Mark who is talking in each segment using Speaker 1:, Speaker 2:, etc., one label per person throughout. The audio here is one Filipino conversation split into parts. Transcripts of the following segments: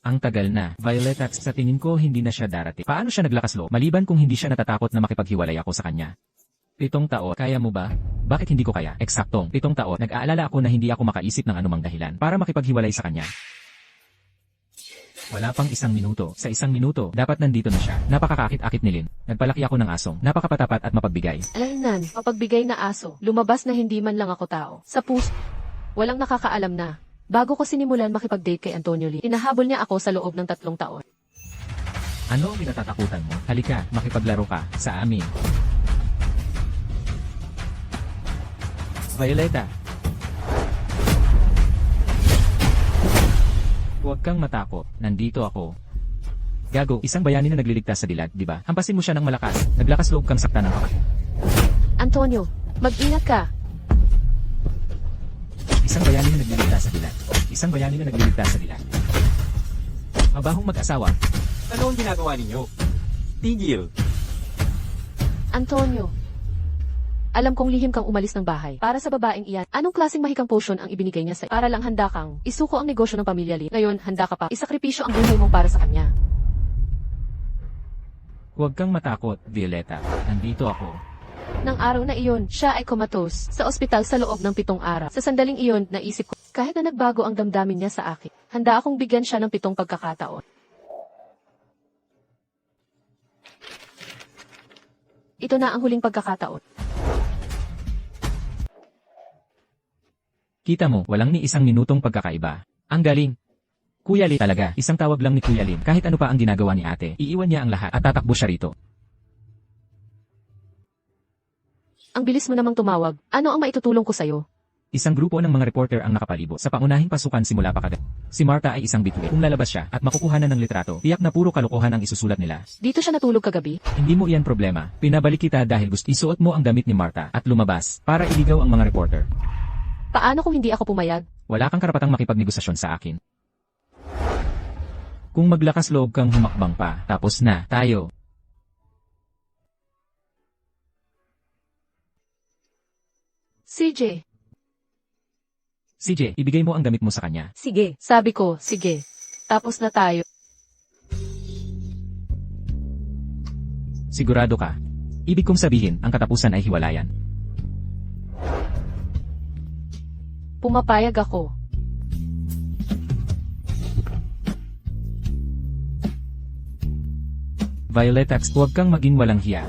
Speaker 1: Ang tagal na. Violeta, sa tingin ko hindi na siya darating. Paano siya naglakas loob? Maliban kung hindi siya natatakot na makipaghiwalay ako sa kanya. 7 taon, kaya mo ba? Bakit hindi ko kaya? Eksaktong 7 taon, nag-aalala ako na hindi ako makaisip ng anumang dahilan para makipaghiwalay sa kanya. Wala pang 1 minuto. Sa 1 minuto, dapat nandito na siya. Napakakakit-akit ni Lynn. Nagpalaki ako ng asong. Napakapatapat at mapagbigay.
Speaker 2: Alaynan, mapagbigay na aso. Lumabas na hindi man lang ako tao. Sa puso, walang nakakaalam na. Bago ko sinimulan makipag-date kay Antonio Lee, hinahabol niya ako sa loob ng 3 taon.
Speaker 1: Ano ang kinatatakutan mo? Halika, makipaglaro ka sa amin. Violeta. Huwag kang matakot. Nandito ako. Gago, isang bayani na nagliligtas sa dilag, di ba? Hampasin mo siya ng malakas. Naglakas loob kang saktan ng kapatid.
Speaker 2: Antonio, mag-ingat ka.
Speaker 1: Isang bayani na nagliligtas sa dilag. Isang bayani na nagliligtas sa dilag. Mabahong mag-asawa.
Speaker 3: Ano ang ginagawa ninyo? Tigil.
Speaker 2: Antonio, alam kong lihim kang umalis ng bahay para sa babaeng iyan. Anong klaseng mahikang potion ang ibinigay niya sa'yo? Para lang handa kang isuko ang negosyo ng pamilya Lee. Ngayon, handa ka pa isakripisyo ang buhay mo para sa kanya.
Speaker 1: Huwag kang matakot, Violeta. Nandito ako.
Speaker 2: Nang araw na iyon, siya ay comatose sa ospital sa loob ng 7 araw. Sa sandaling iyon, naisip ko, kahit na nagbago ang damdamin niya sa akin, handa akong bigyan siya ng 7 pagkakataon. Ito na ang huling pagkakataon.
Speaker 1: Kita mo, walang ni 1 minutong pagkakaiba. Ang galing. Kuya Lee talaga, isang tawag lang ni Kuya Lee. Kahit ano pa ang ginagawa ni ate, iiwan niya ang lahat at tatakbo siya rito.
Speaker 2: Ang bilis mo namang tumawag. Ano ang maitutulong ko sa'yo?
Speaker 1: Isang grupo ng mga reporter ang nakapalibot sa pangunahing pasukan simula pa kada. Si Marta ay isang bituin. Kung lalabas siya at makukuha na ng litrato, tiyak na puro kalokohan ang isusulat nila.
Speaker 2: Dito siya natulog kagabi?
Speaker 1: Hindi mo iyan problema. Pinabalik kita dahil gusto isuot mo ang damit ni Marta at lumabas para iligaw ang mga reporter.
Speaker 2: Paano kung hindi ako pumayag?
Speaker 1: Wala kang karapatang makipagnegosasyon sa akin. Kung maglakas loob kang humakbang pa, tapos na tayo.
Speaker 2: CJ.
Speaker 1: CJ, ibigay mo ang damit mo sa kanya.
Speaker 2: Sige. Sabi ko, sige. Tapos na tayo.
Speaker 1: Sigurado ka. Ibig kong sabihin, ang katapusan ay hiwalayan.
Speaker 2: Pumapayag ako.
Speaker 1: Violeta, huwag kang maging walang hiya.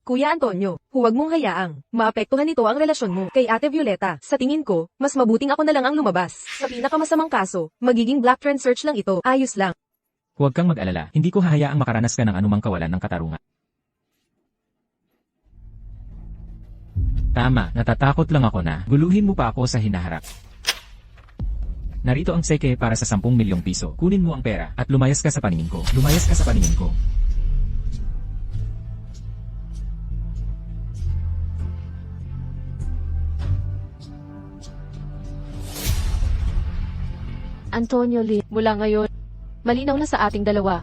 Speaker 4: Kuya Antonio, huwag mong hayaang maapektuhan nito ang relasyon mo kay Ate Violeta. Sa tingin ko, mas mabuting ako na lang ang lumabas. Sa pinakamasamang kaso, magiging black trend search lang ito. Ayos lang.
Speaker 1: Huwag kang mag-alala, hindi ko hahayaang makaranas ka ng anumang kawalan ng katarungan. Tama, natatakot lang ako na guluhin mo pa ako sa hinaharap. Narito ang seke para sa 10 milyong piso. Kunin mo ang pera at lumayas ka sa paningin ko. Lumayas ka sa paningin ko.
Speaker 2: Antonio Lee, mula ngayon, malinaw na sa ating dalawa.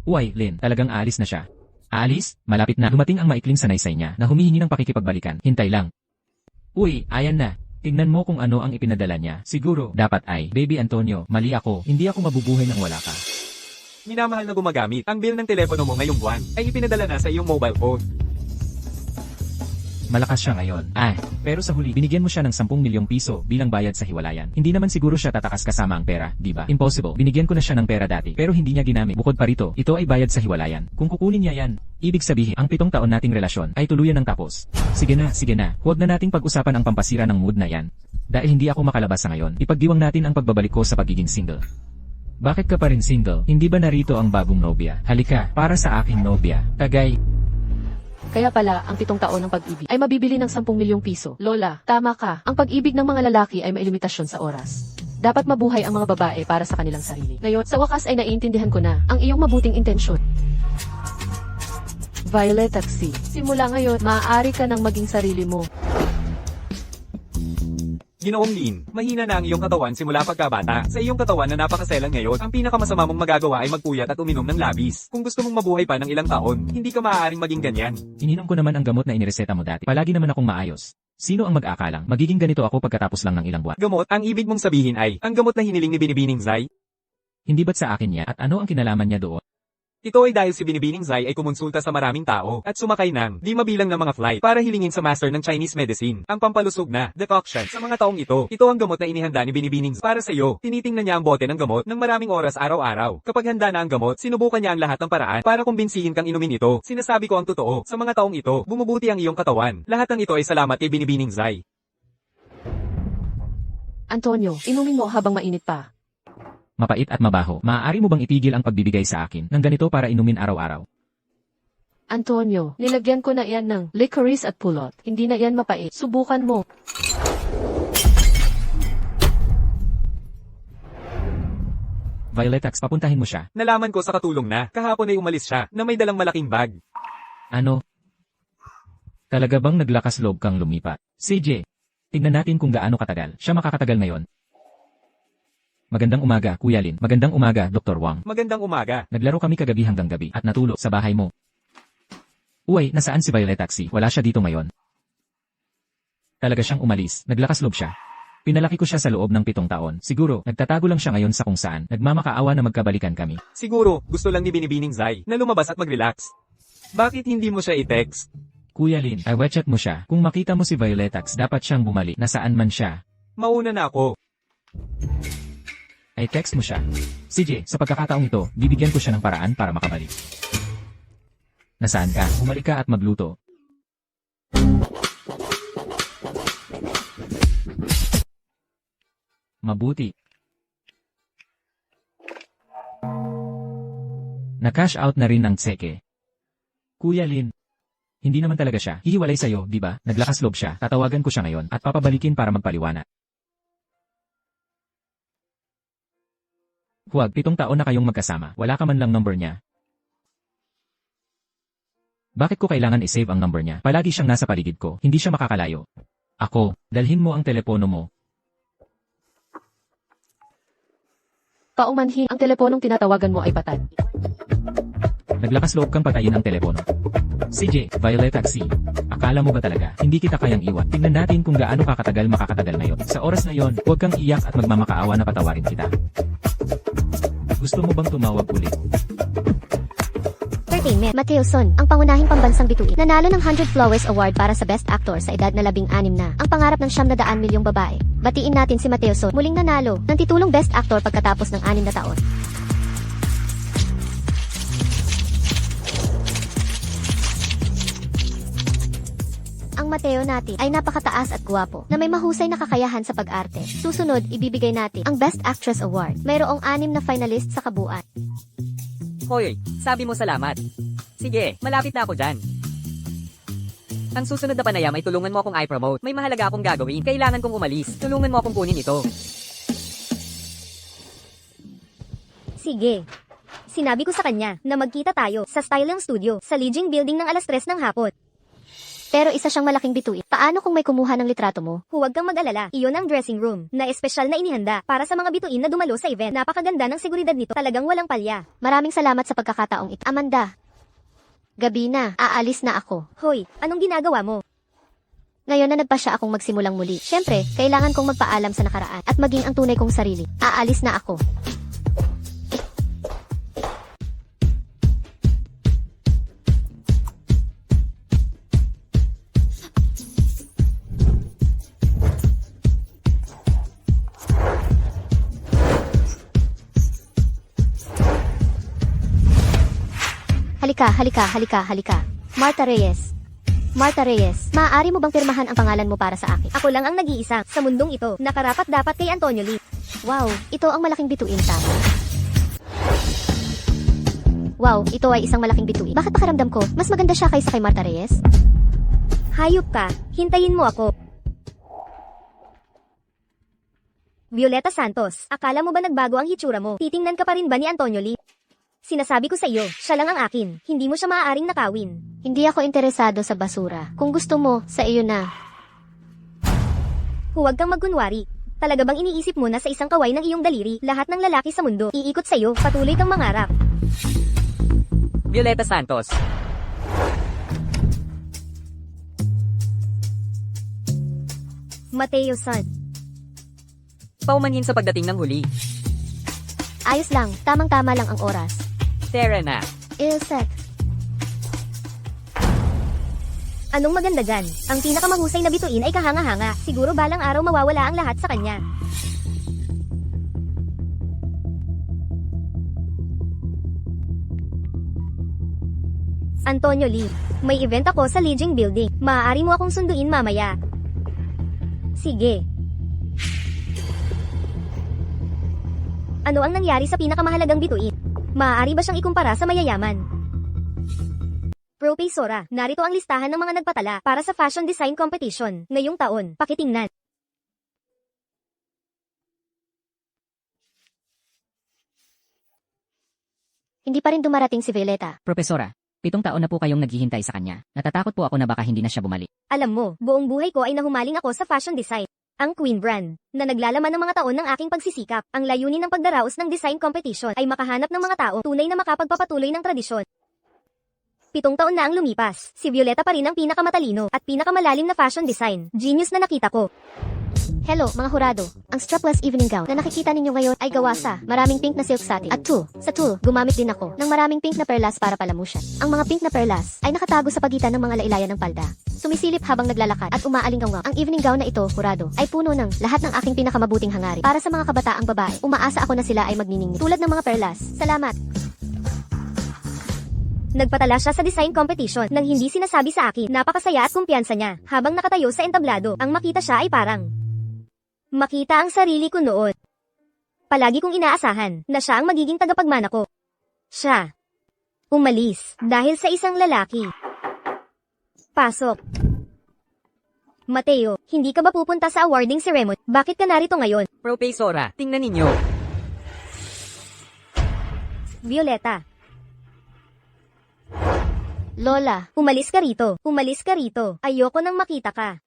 Speaker 1: Uy, Lynn, talagang aalis na siya. Aalis? Malapit na. Dumating ang maikling sanaysay niya na humihingi ng pakikipagbalikan. Hintay lang. Uy, ayan na. Tingnan mo kung ano ang ipinadala niya. Siguro, dapat ay, Baby Antonio, mali ako. Hindi ako mabubuhay nang wala ka.
Speaker 3: Minamahal na gumagamit. Ang bill ng telepono mo ngayong buwan ay ipinadala na sa iyong mobile phone.
Speaker 1: Malakas siya ngayon. Pero sa huli, binigyan mo siya ng 10 milyong piso bilang bayad sa hiwalayan. Hindi naman siguro siya tatakas kasama ang pera, di ba? Impossible. Binigyan ko na siya ng pera dati, pero hindi niya ginamit. Bukod pa rito, ito ay bayad sa hiwalayan. Kung kukunin niya yan, ibig sabihin, ang 7 taon nating relasyon ay tuluyan ng tapos. Sige na. Huwag na nating pag-usapan ang pampasira ng mood na yan. Dahil hindi ako makalabas sa ngayon, ipagdiwang natin ang pagbabalik ko sa pagiging single. Bakit ka pa rin single? Hindi ba narito ang bagong nobya? Halika, para sa aking nobya. Tagay.
Speaker 2: Kaya pala, ang 7 taon ng pag-ibig ay mabibili ng 10 milyong piso. Lola, tama ka. Ang pag-ibig ng mga lalaki ay may limitasyon sa oras. Dapat mabuhay ang mga babae para sa kanilang sarili. Ngayon, sa wakas ay naiintindihan ko na ang iyong mabuting intensyon. Violet Taxi, simula ngayon, maaari ka nang maging sarili mo.
Speaker 3: Ginoong Lynn, mahina na ang iyong katawan simula pagkabata. Sa iyong katawan na napakaselan ngayon, ang pinakamasama mong magagawa ay magpuyat at uminom ng labis. Kung gusto mong mabuhay pa ng ilang taon, hindi ka maaaring maging ganyan.
Speaker 1: Ininom ko naman ang gamot na inireseta mo dati. Palagi naman akong maayos. Sino ang mag-aakalang magiging ganito ako pagkatapos lang ng ilang buwan?
Speaker 3: Gamot, ang ibig mong sabihin ay, ang gamot na hiniling ni Binibining Zai?
Speaker 1: Hindi ba't sa akin niya at ano ang kinalaman niya doon?
Speaker 3: Ito ay dahil si Binibining Zai ay kumonsulta sa maraming tao at sumakay ng di mabilang na mga flight para hilingin sa master ng Chinese medicine ang pampalusog na decoction sa mga taong ito. Ito ang gamot na inihanda ni Binibining Zai para sa iyo. Tinitingnan niya ang bote ng gamot ng maraming oras araw-araw. Kapag handa na ang gamot, sinubukan niya ang lahat ng paraan para kumbinsihin kang inumin ito. Sinasabi ko ang totoo, sa mga taong ito, bumubuti ang iyong katawan. Lahat ng ito ay salamat kay Binibining Zai.
Speaker 2: Antonio, inumin mo habang mainit pa.
Speaker 1: Mapait at mabaho. Maaari mo bang itigil ang pagbibigay sa akin ng ganito para inumin araw-araw?
Speaker 2: Antonio, nilagyan ko na yan ng licorice at pulot. Hindi na yan mapait. Subukan mo.
Speaker 1: Violetax, papuntahin mo siya.
Speaker 3: Nalaman ko sa katulong na, kahapon ay umalis siya, na may dalang malaking bag.
Speaker 1: Ano? Talaga bang naglakas loob kang lumipat? CJ, tignan natin kung gaano katagal siya makakatagal ngayon. Magandang umaga, Kuya Lin. Magandang umaga, Dr. Wang.
Speaker 3: Magandang umaga.
Speaker 1: Naglaro kami kagabi hanggang gabi at natulog sa bahay mo. Uy, nasaan si Violetaxi? Wala siya dito ngayon. Talaga siyang umalis. Naglakas loob siya. Pinalaki ko siya sa loob ng 7 taon. Siguro, nagtatago lang siya ngayon sa kung saan. Nagmamakaawa na magkabalikan kami.
Speaker 3: Siguro, gusto lang ni Binibining Zai na lumabas at mag-relax. Bakit hindi mo siya i-text?
Speaker 1: Kuya Lin, ay wechat mo siya. Kung makita mo si Violetax, dapat siyang bumalik. Nasaan man siya.
Speaker 3: Mauna na ako.
Speaker 1: Ay text mo siya. CJ, sa pagkakataong ito, bibigyan ko siya ng paraan para makabalik. Nasaan ka? Bumalik ka at magluto. Mabuti. Na-cash out na rin ang tseke. Kuya Lin, hindi naman talaga siya. Hihiwalay sa'yo, di ba? Naglakas loob siya. Tatawagan ko siya ngayon at papabalikin para magpaliwanag. Huwag, 7 taon na kayong magkasama. Wala ka man lang number niya. Bakit ko kailangan i-save ang number niya? Palagi siyang nasa paligid ko. Hindi siya makakalayo. Ako, dalhin mo ang telepono mo.
Speaker 2: Paumanhin, ang teleponong tinatawagan mo ay patay.
Speaker 1: Naglakas loob kang patayin ang telepono. CJ, Violetaxi. Akala mo ba talaga, hindi kita kayang iwan? Tingnan natin kung gaano kakatagal makakatagal ngayon. Sa oras na yon, huwag kang iyak at magmamakaawa na patawarin kita. Gusto mo bang tumawag ulit?
Speaker 5: Entertainment. Mateo Son, ang pangunahing pambansang bituin. Nanalo ng 100 Flowers Award para sa Best Actor sa edad na 16 na. Ang pangarap ng 900 milyong babae. Batiin natin si Mateo Son, muling nanalo ng titulong Best Actor pagkatapos ng 6 na taon. Ang Mateo natin ay napakataas at guwapo na may mahusay na kakayahan sa pag-arte. Susunod, ibibigay natin ang Best Actress Award. Mayroong 6 na finalist sa kabuuan.
Speaker 6: Hoy, sabi mo salamat. Sige, malapit na ako dyan. Ang susunod na panayam ay tulungan mo akong i-promote. May mahalaga akong gagawin. Kailangan kong umalis. Tulungan mo akong kunin ito.
Speaker 5: Sige. Sinabi ko sa kanya na magkita tayo sa Styling Studio sa Lijing Building ng 3:00 ng hapon. Pero isa siyang malaking bituin. Paano kung may kumuha ng litrato mo? Huwag kang mag-alala. Iyon ang dressing room na espesyal na inihanda para sa mga bituin na dumalo sa event. Napakaganda ng seguridad nito. Talagang walang palya. Maraming salamat sa pagkakataong ito. Amanda. Gabi na. Aalis na ako. Hoy, anong ginagawa mo? Ngayon na nagpasya akong magsimulang muli. Siyempre, kailangan kong magpaalam sa nakaraan at maging ang tunay kong sarili. Aalis na ako. Halika. Martha Reyes. Martha Reyes, maaari mo bang pirmahan ang pangalan mo para sa akin? Ako lang ang nag-iisa sa mundong ito na karapat-dapat kay Antonio Lee. Wow, ito ang malaking bituin, tama. Wow, ito ay isang malaking bituin. Bakit pakiramdam ko, mas maganda siya kaysa kay Martha Reyes? Hayop ka, hintayin mo ako. Violeta Santos, akala mo ba nagbago ang hitsura mo? Titingnan ka pa rin ba ni Antonio Lee? Sinasabi ko sa iyo, siya lang ang akin. Hindi mo siya maaaring nakawin. Hindi ako interesado sa basura. Kung gusto mo, sa iyo na. Huwag kang magkunwari. Talaga bang iniisip mo na sa isang kaway ng iyong daliri, lahat ng lalaki sa mundo, iikot sa iyo, patuloy kang mangarap.
Speaker 6: Violeta Santos.
Speaker 5: Mateo-san.
Speaker 6: Paumanhin sa pagdating ng huli.
Speaker 5: Ayos lang, tamang-tama lang ang oras.
Speaker 6: Tara na.
Speaker 5: Ilset. Anong maganda dyan? Ang pinakamahusay na bituin ay kahanga-hanga. Siguro balang araw mawawala ang lahat sa kanya. Antonio Lee, may event ako sa Lijing Building. Maaari mo akong sunduin mamaya. Sige. Ano ang nangyari sa pinakamahalagang bituin? Maaari ba siyang ikumpara sa mayayaman? Profesora, narito ang listahan ng mga nagpatala para sa fashion design competition ngayong taon. Pakitingnan. Hindi pa rin dumarating si Violeta.
Speaker 7: Propesora, 7 taon na po kayong naghihintay sa kanya. Natatakot po ako na baka hindi na siya bumalik.
Speaker 5: Alam mo, buong buhay ko ay nahumaling ako sa fashion design. Ang Queen brand, na naglalaman ng mga taon ng aking pagsisikap. Ang layunin ng pagdaraos ng design competition ay makahanap ng mga tao tunay na makapagpapatuloy ng tradisyon. 7 taon na ang lumipas, si Violeta pa rin ang pinakamatalino at pinakamalalim na fashion design genius na nakita ko. Hello, mga hurado. Ang strapless evening gown na nakikita ninyo ngayon ay gawa sa maraming pink na silk satin. At tulle. Sa tulle, gumamit din ako ng maraming pink na perlas para palamusan. Ang mga pink na perlas ay nakatago sa pagitan ng mga lailayan ng palda. Sumisilip habang naglalakad at umaalingaw. Ang evening gown na ito, hurado, ay puno ng lahat ng aking pinakamabuting hangarin. Para sa mga kabataang babae, umaasa ako na sila ay magniningning. Tulad ng mga perlas. Salamat. Nagpatala siya sa design competition nang hindi sinasabi sa akin. Napakasaya at kumpiyansa niya. Habang nakatayo sa entablado, ang makita siya ay parang makita ang sarili ko noon. Palagi kong inaasahan na siya ang magiging tagapagmana ko. Siya umalis dahil sa isang lalaki. Pasok. Mateo, hindi ka ba pupunta sa awarding ceremony? Bakit ka narito ngayon?
Speaker 6: Profesora, tingnan ninyo.
Speaker 5: Violeta. Lola, umalis ka rito. Umalis ka rito. Ayoko nang makita ka.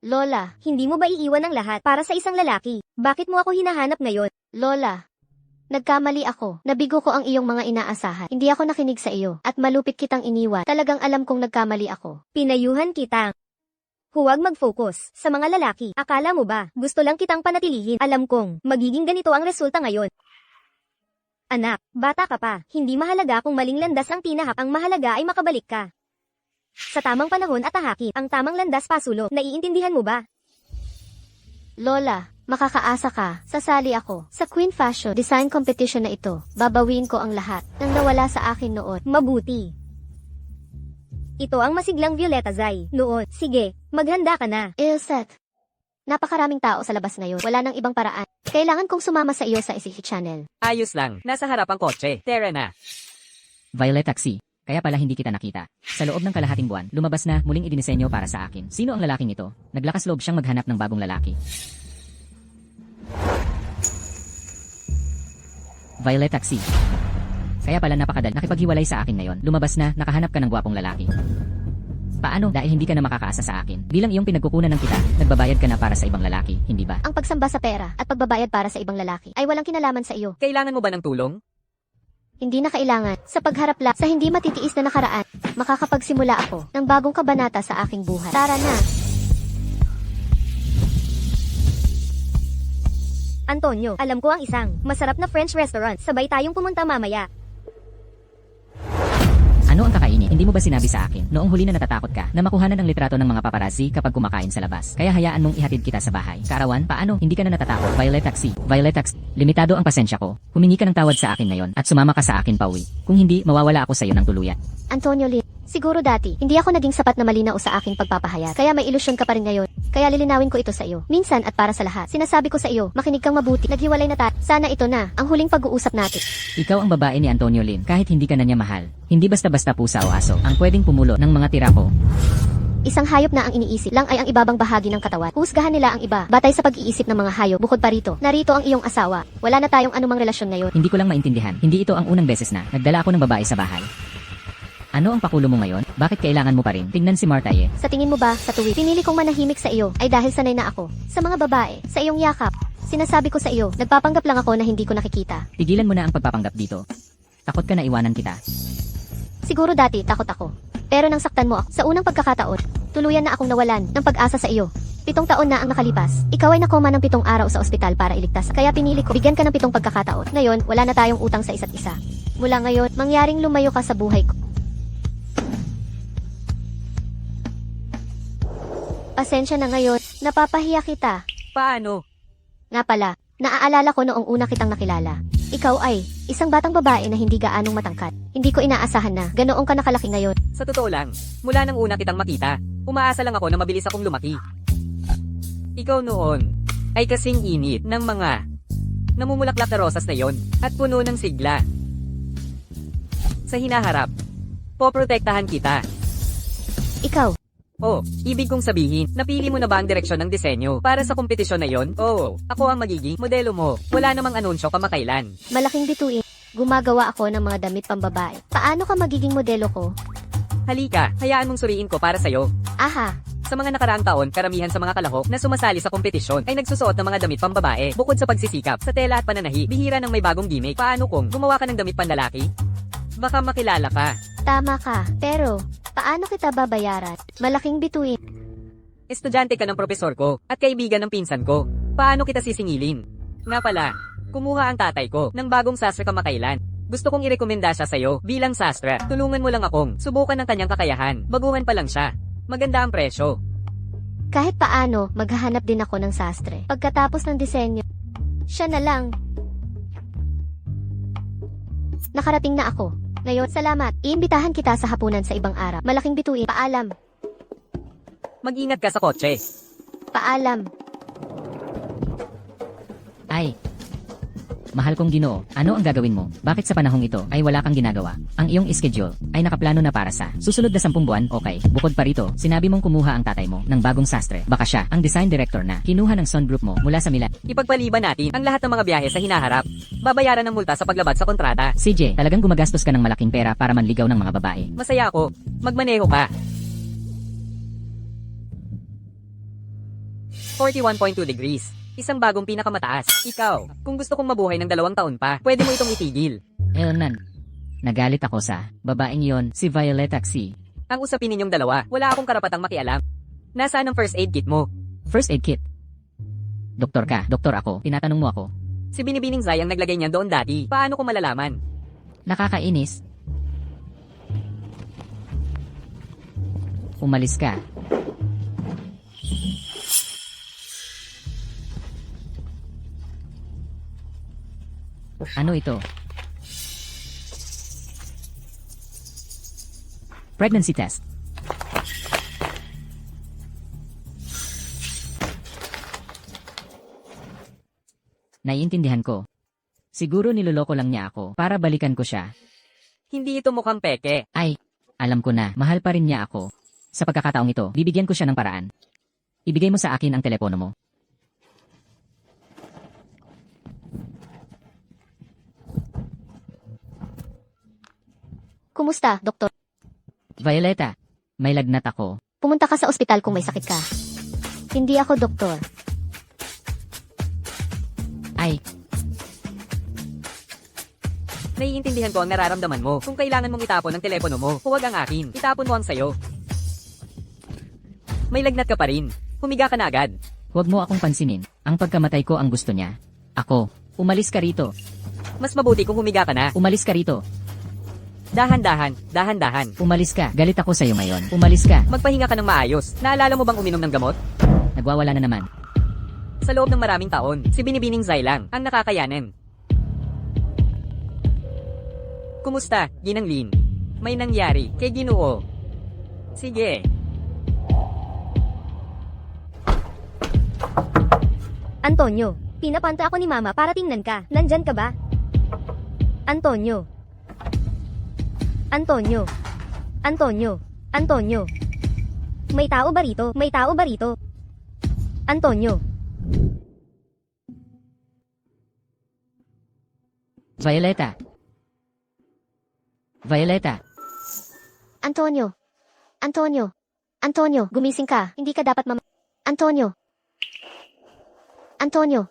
Speaker 5: Lola, hindi mo ba iiwan ang lahat para sa isang lalaki? Bakit mo ako hinahanap ngayon? Lola, nagkamali ako. Nabigo ko ang iyong mga inaasahan. Hindi ako nakinig sa iyo at malupit kitang iniwan. Talagang alam kong nagkamali ako. Pinayuhan kita. Huwag mag-focus sa mga lalaki. Akala mo ba, gusto lang kitang panatilihin? Alam kong magiging ganito ang resulta ngayon. Anak, bata ka pa. Hindi mahalaga kung maling landas ang tinahak. Ang mahalaga ay makabalik ka sa tamang panahon at tahaki, ang tamang landas pasulo. Naiintindihan mo ba? Lola, makakaasa ka. Sasali ako sa Queen Fashion Design Competition na ito. Babawiin ko ang lahat ng nawala sa akin noon. Mabuti. Ito ang masiglang Violeta Zay. Noon, sige, maghanda ka na. Ilset. Napakaraming tao sa labas ngayon. Wala nang ibang paraan. Kailangan kong sumama sa iyo sa SCG Channel.
Speaker 6: Ayos lang. Nasa harap ang kotse. Tara na.
Speaker 7: Violet Taxi, kaya pala hindi kita nakita. Sa loob ng kalahating buwan, lumabas na muling idinisenyo para sa akin. Sino ang lalaking ito? Naglakas loob siyang maghanap ng bagong lalaki. Violet Taxi. Kaya pala napakadal nakipaghiwalay sa akin ngayon. Lumabas na, nakahanap ka ng gwapong lalaki. Paano? Dahil hindi ka na makakaasa sa akin. Bilang iyong pinagkukunan ng kita, nagbabayad ka na para sa ibang lalaki, hindi ba?
Speaker 5: Ang pagsamba sa pera at pagbabayad para sa ibang lalaki ay walang kinalaman sa iyo.
Speaker 6: Kailangan mo ba ng tulong?
Speaker 5: Hindi na kailangan. Sa pagharap lang sa hindi matitiis na nakaraan, makakapagsimula ako ng bagong kabanata sa aking buhay. Tara na! Antonio, alam ko ang isang masarap na French restaurant. Sabay tayong pumunta mamaya.
Speaker 7: Ano ang kakainin? Hindi mo ba sinabi sa akin, noong huli na natatakot ka, na makuhanan ang litrato ng mga paparazzi kapag kumakain sa labas? Kaya hayaan mong ihatid kita sa bahay. Kaarawan, paano? Hindi ka na natatakot. Violet Taxi. Violet Taxi. Limitado ang pasensya ko. Humingi ka ng tawad sa akin ngayon at sumama ka sa akin pauwi. Kung hindi, mawawala ako sa iyo ng tuluyan.
Speaker 5: Antonio Lee, siguro dati, hindi ako naging sapat na malinaw sa aking pagpapahayag. Kaya may ilusyon ka pa rin ngayon. Kaya lilinawin ko ito sa iyo. Minsan at para sa lahat. Sinasabi ko sa iyo, makinig kang mabuti. Naghiwalay na tayo. Sana ito na, ang huling pag-uusap natin.
Speaker 7: Ikaw ang babae ni Antonio Lin, kahit hindi ka na niya mahal. Hindi basta-basta pusa o aso ang pwedeng pumulo ng mga tira ko.
Speaker 5: Isang hayop na ang iniisip lang ay ang ibabang bahagi ng katawan. Husgahan nila ang iba, batay sa pag-iisip ng mga hayop. Bukod pa rito, narito ang iyong asawa. Wala na tayong anumang relasyon ngayon.
Speaker 7: Hindi ko lang maintindihan. Hindi ito ang unang beses na nagdala ako ng babae sa bahay. Ano ang pakulo mo ngayon? Bakit kailangan mo pa rin? Tingnan si Martaye.
Speaker 5: Sa tingin mo ba, sa tuwid, pinili kong manahimik sa iyo ay dahil sanay na ako sa mga babae, sa iyong yakap. Sinasabi ko sa iyo, nagpapanggap lang ako na hindi ko nakikita.
Speaker 7: Tigilan mo na ang pagpapanggap dito. Takot ka na iwanan kita.
Speaker 5: Siguro dati, takot ako. Pero nang saktan mo ako sa unang pagkakataon, tuluyan na akong nawalan ng pag-asa sa iyo. 7 taon na ang nakalipas. Ikaw ay nakoma ng 7 araw sa ospital para iligtas. Kaya pinili ko, bigyan ka ng 7 pagkakataon. Ngayon, wala na tayong utang sa isa't isa. Mula ngayon, mangyaring lumayo ka sa buhay ko. Pasensya na ngayon, napapahiya kita.
Speaker 6: Paano?
Speaker 5: Nga pala, naaalala ko noong una kitang nakilala. Ikaw ay isang batang babae na hindi gaanong matangkad. Hindi ko inaasahan na ganoong ka nakalaki ngayon.
Speaker 6: Sa totoo lang, mula nang una kitang makita, umaasa lang ako na mabilis akong lumaki. Ikaw noon ay kasing init ng mga namumulaklak na rosas na yon at puno ng sigla. Sa hinaharap, poprotektahan kita.
Speaker 5: Ikaw,
Speaker 6: Oh, ibig kong sabihin, napili mo na ba ang direksyon ng disenyo para sa kompetisyon na yon? Oo, ako ang magiging modelo mo. Wala namang anunsyo kamakailan.
Speaker 5: malaking bituin. Gumagawa ako ng mga damit pambabae. Paano ka magiging modelo ko?
Speaker 6: Halika, hayaan mong suriin ko para sa'yo.
Speaker 5: Aha,
Speaker 6: Sa mga nakaraang taon, karamihan sa mga kalahok na sumasali sa kompetisyon ay nagsusuot ng mga damit pambabae. Bukod sa pagsisikap, sa tela at pananahi, bihira ng may bagong gimmick. Paano kung gumawa ka ng damit panlalaki? Baka makilala ka.
Speaker 5: tama ka. Pero, paano kita babayaran? Malaking bituin.
Speaker 6: Estudyante ka ng propesor ko at kaibigan ng pinsan ko. Paano kita sisingilin? Nga pala, kumuha ang tatay ko ng bagong sastre kamakailan. Gusto kong irekomenda siya sa'yo bilang sastre. Tulungan mo lang akong subukan ng kanyang kakayahan. Baguhan pa lang siya. Maganda ang presyo.
Speaker 5: Kahit paano, maghahanap din ako ng sastre. Pagkatapos ng disenyo, siya na lang. Nakarating na ako. Ngayon, salamat. Iimbitahan kita sa hapunan sa ibang araw. Malaking bituin. Paalam.
Speaker 6: Mag-ingat ka sa kotse.
Speaker 5: Paalam.
Speaker 7: Ay, mahal kong Ginoo, ano ang gagawin mo? Bakit sa panahong ito ay wala kang ginagawa? Ang iyong schedule ay nakaplano na para sa susunod na 10 buwan, okay. Bukod pa rito, sinabi mong kumuha ang tatay mo ng bagong sastre. Baka siya ang design director na kinuha ng Sun Group mo mula sa Milan.
Speaker 6: Ipagpaliban natin ang lahat ng mga biyahe sa hinaharap. Babayaran ng multa sa paglabag sa kontrata.
Speaker 7: CJ, talagang gumagastos ka ng malaking pera para manligaw ng mga babae.
Speaker 6: Masaya ako. Magmaneho ka. 41.2 degrees. Isang bagong pinakamataas. Ikaw, kung gusto kong mabuhay ng 2 taon pa, pwede mo itong itigil.
Speaker 7: Elnan, nagalit ako sa babaeng yon, si Violet Taxi.
Speaker 6: Ang usapin ninyong dalawa, wala akong karapatang makialam. Nasaan ang first aid kit mo?
Speaker 7: First aid kit. Doktor ka, doktor ako, tinatanong mo ako.
Speaker 6: Si Binibining Zay ang naglagay niyan doon dati. Paano ko malalaman?
Speaker 7: Nakakainis. Umalis ka. Ano ito? Pregnancy test. Naiintindihan ko. Siguro niloloko lang niya ako para balikan ko siya.
Speaker 6: Hindi ito mukhang peke.
Speaker 7: Ay, alam ko na, mahal pa rin niya ako. Sa pagkakataong ito, bibigyan ko siya ng paraan. Ibigay mo sa akin ang telepono mo.
Speaker 5: Kumusta, doktor?
Speaker 7: Violeta, may lagnat ako.
Speaker 5: Pumunta ka sa ospital kung may sakit ka. Hindi ako doktor.
Speaker 7: Ay,
Speaker 6: Naiintindihan ko ang nararamdaman mo. Kung kailangan mong itapon ang telepono mo, huwag ang akin. Itapon mo ang sayo. May lagnat ka pa rin. Humiga ka na agad.
Speaker 7: huwag mo akong pansinin. Ang pagkamatay ko ang gusto niya. Ako, umalis ka rito.
Speaker 6: Mas mabuti kung humiga ka na.
Speaker 7: Umalis ka rito.
Speaker 6: Dahan-dahan, dahan-dahan.
Speaker 7: Umalis ka. Galit ako sa'yo ngayon. Umalis ka.
Speaker 6: Magpahinga ka ng maayos. Naalala mo bang uminom ng gamot?
Speaker 7: Nagwawala na naman.
Speaker 6: Sa loob ng maraming taon, si Binibining Zay lang ang nakakayanin. Kumusta, Ginang Lin? May nangyari kay Ginoo. Sige.
Speaker 5: Antonio, pinapanta ako ni Mama para tingnan ka. Nandyan ka ba? Antonio. Antonio. Antonio. Antonio. May tao ba rito? May tao ba rito? Antonio.
Speaker 7: Violeta. Violeta.
Speaker 5: Antonio. Antonio. Antonio, gumising ka. Hindi ka dapat Antonio. Antonio.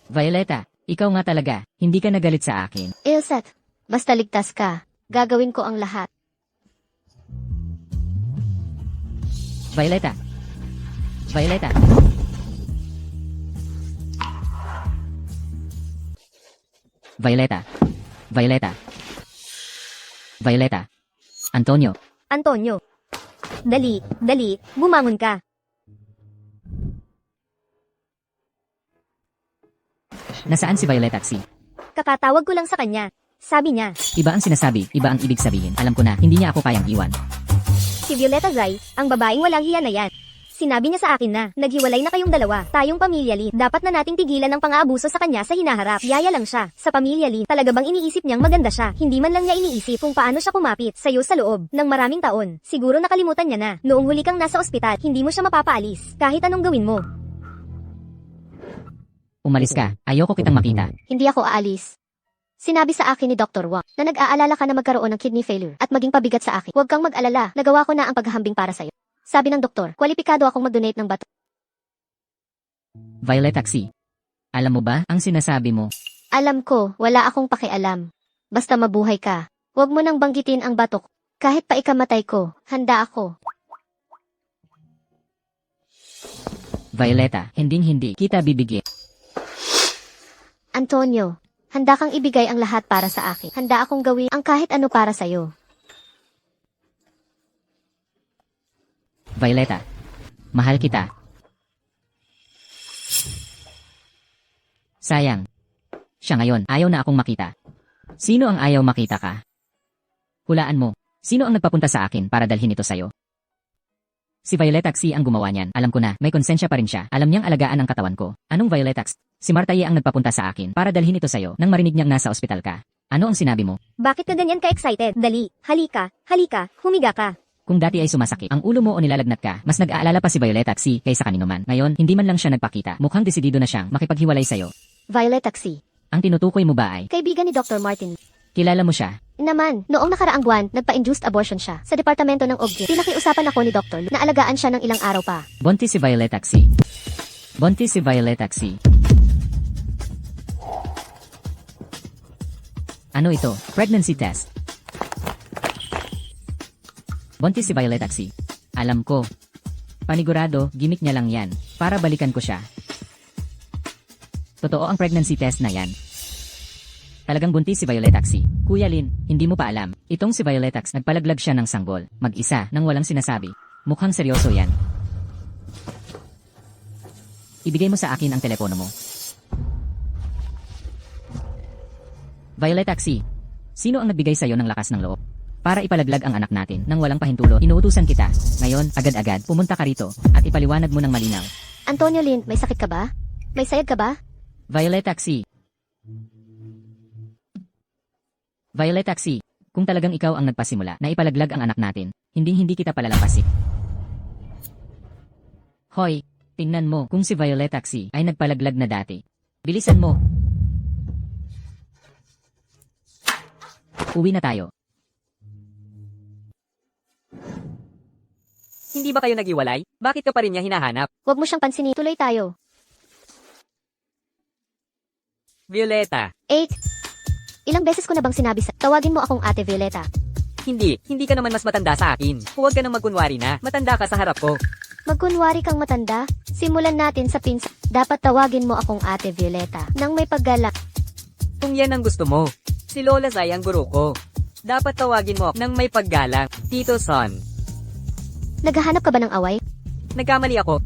Speaker 7: Violeta, ikaw nga talaga. Hindi ka nagalit sa akin.
Speaker 5: Ilset. Basta ligtas ka. Gagawin ko ang lahat.
Speaker 7: Violeta. Violeta. Violeta. Violeta. Violeta. Antonio.
Speaker 5: Antonio. Dali, dali, bumangon ka.
Speaker 7: Nasaan si Violet Taxi?
Speaker 5: Kakatawag ko lang sa kanya. Sabi niya,
Speaker 7: Iba ang sinasabi, iba ang ibig sabihin. Alam ko na, hindi niya ako kayang iwan.
Speaker 5: si Violeta Zay, ang babaeng walang hiya na yan. Sinabi niya sa akin na, naghiwalay na kayong dalawa, tayong pamilya Lee. Dapat na nating tigilan ng pang-aabuso sa kanya sa hinaharap. Yaya lang siya. Sa pamilya Lee, talaga bang iniisip niyang maganda siya? Hindi man lang niya iniisip kung paano siya kumapit sa'yo sa loob ng maraming taon. Siguro nakalimutan niya na, noong huli kang nasa ospital, hindi mo siya mapapaalis. Kahit anong gawin mo.
Speaker 7: Umalis ka, ayoko kitang makita.
Speaker 5: Hindi ako aalis. Sinabi sa akin ni Dr. Wang na nag-aalala ka na magkaroon ng kidney failure at maging pabigat sa akin. Huwag kang mag-alala, nagawa ko na ang paghahambing para sa'yo. Sabi ng doktor, kwalipikado akong mag-donate ng bato.
Speaker 7: Violet Taxi. Alam mo ba ang sinasabi mo?
Speaker 5: Alam ko, wala akong pakialam. Basta mabuhay ka. Huwag mo nang banggitin ang batok. Kahit pa ikamatay ko, handa ako.
Speaker 7: Violeta, hinding-hindi kita bibigyan.
Speaker 5: Antonio, handa kang ibigay ang lahat para sa akin. Handa akong gawin ang kahit ano para sa'yo.
Speaker 7: Violeta, mahal kita. Sayang. Siya ngayon, ayaw na akong makita. Sino ang ayaw makita ka? Hulaan mo, sino ang nagpapunta sa akin para dalhin ito sa'yo? Si Violet Taxi ang gumawa niyan. Alam ko na, may konsensya pa rin siya. Alam niyang alagaan ang katawan ko. Anong Violet Taxi? Si Marta Ye ang nagpapunta sa akin para dalhin ito sa'yo nang marinig niyang nasa ospital ka. Ano ang sinabi mo?
Speaker 5: Bakit ka ganyan ka-excited? Dali, halika, humiga ka.
Speaker 7: Kung dati ay sumasakit ang ulo mo o nilalagnat ka, mas nag-aalala pa si Violet Taxi kaysa kanino man. Ngayon, hindi man lang siya nagpakita. Mukhang desidido na siyang makipaghiwalay sa'yo.
Speaker 5: Violet Taxi,
Speaker 7: Ang tinutukoy mo ba ay,
Speaker 5: kaibigan ni Dr. Martin.
Speaker 7: kilala mo siya?
Speaker 5: Naman, noong nakaraang buwan, nagpa-induced abortion siya sa departamento ng OBGYN. Pinakiusapan ako ni Dr. na alagaan siya ng ilang araw pa.
Speaker 7: Bonti si Violet Taxi. Bonti si Violet Taxi. Ano ito? Pregnancy test. Bonti si Violet Taxi. Alam ko. Panigurado, gimmick niya lang yan. Para balikan ko siya. Totoo ang pregnancy test na yan. Talagang buntis si Violet Taxi. Kuya Lin, hindi mo pa alam. Itong si Violet Taxi, nagpalaglag siya ng sanggol. Mag-isa, nang walang sinasabi. Mukhang seryoso yan. Ibigay mo sa akin ang telepono mo. Violet Taxi, sino ang nagbigay sa'yo ng lakas ng loob? Para ipalaglag ang anak natin nang walang pahintulo, inuutusan kita. Ngayon, agad-agad, pumunta ka rito at ipaliwanag mo ng malinaw.
Speaker 5: Antonio Lin, may sakit ka ba? May sayad ka ba?
Speaker 7: Violet Taxi. Violet Taxi, kung talagang ikaw ang nagpasimula na ipalaglag ang anak natin, hindi kita palalampasin. Hoy, tingnan mo kung si Violet Taxi ay nagpalaglag na dati. Bilisan mo. Uwi na tayo.
Speaker 6: Hindi ba kayo naghiwalay? Bakit ka pa rin niya hinahanap?
Speaker 5: Huwag mo siyang pansinin, tuloy tayo.
Speaker 6: Violeta.
Speaker 5: 8. Ilang beses ko na bang sinabi sa... Tawagin mo akong Ate Violeta.
Speaker 6: Hindi ka naman mas matanda sa akin. Huwag ka nang magkunwari na. Matanda ka sa harap ko.
Speaker 5: Magkunwari kang matanda? Simulan natin sa pins. Dapat tawagin mo akong Ate Violeta. Nang may paggalak.
Speaker 6: Kung yan ang gusto mo. Si Lola Zay ang guro ko. Dapat tawagin mo nang may paggalang. Tito Son.
Speaker 5: Naghahanap ka ba ng away?
Speaker 6: Nagkamali ako.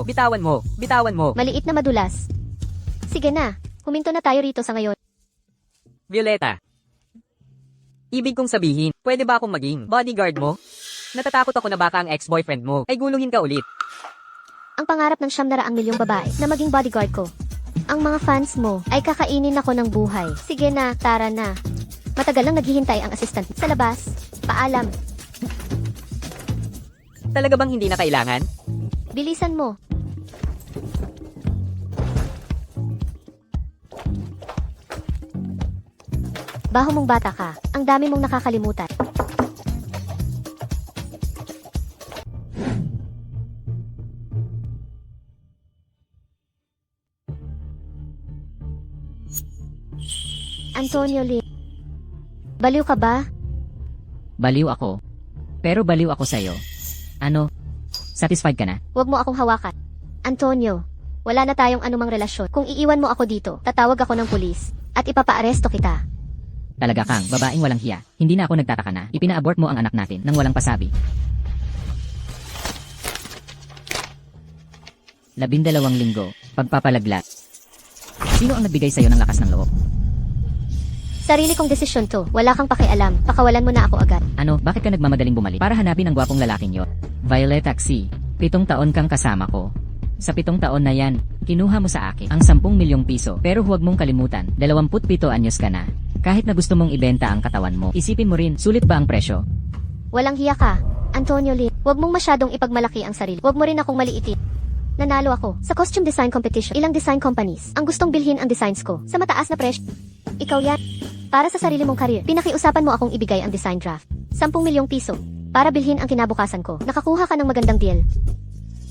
Speaker 6: Bitawan mo.
Speaker 5: Maliit na madulas. Sige na, huminto na tayo rito sa ngayon.
Speaker 6: Violeta. Ibig kong sabihin, pwede ba akong maging bodyguard mo? Natatakot ako na baka ang ex-boyfriend mo ay guluhin ka ulit.
Speaker 5: Ang pangarap ng 700 milyong babae na maging bodyguard ko. Ang mga fans mo ay kakainin ako ng buhay. Sige na, tara na. Matagal lang naghihintay ang assistant sa labas. Paalam.
Speaker 6: Talaga bang hindi na kailangan?
Speaker 5: Bilisan mo. Baho mong bata ka. Ang dami mong nakakalimutan. Antonio Lee. Baliw ka ba?
Speaker 7: Baliw ako. Pero baliw ako sa'yo. Ano? Satisfied ka na?
Speaker 5: Huwag mo akong hawakan. Antonio, wala na tayong anumang relasyon. Kung iiwan mo ako dito, tatawag ako ng pulis at ipapaaresto kita.
Speaker 7: Talaga kang babaeng walang hiya. Hindi na ako nagtataka na ipina-abort mo ang anak natin nang walang pasabi. 12 linggo, pagpapalaglat. Sino ang nagbigay sa'yo ng lakas ng loob?
Speaker 5: Sarili kong desisyon to. Wala kang pakialam. Pakawalan mo na ako agad.
Speaker 7: Ano, bakit ka nagmamadaling bumalik para hanapin ang gwapong lalaking yon? Violet Taxi, 7 taon kang kasama ko. Sa 7 taon na yan, kinuha mo sa akin ang 10 milyong piso. Pero huwag mong kalimutan, 27 anyos ka na. Kahit na gusto mong ibenta ang katawan mo, isipin mo rin, sulit ba ang presyo?
Speaker 5: Walang hiya ka. Antonio Lin, huwag mong masyadong ipagmalaki ang sarili. Huwag mo rin akong maliitin. Nanalo ako sa costume design competition. Ilang design companies ang gustong bilhin ang designs ko sa mataas na presyo. Ikaw yan. Para sa sarili mong karir, pinakiusapan mo akong ibigay ang design draft. 10 milyong piso para bilhin ang kinabukasan ko. Nakakuha ka ng magandang deal.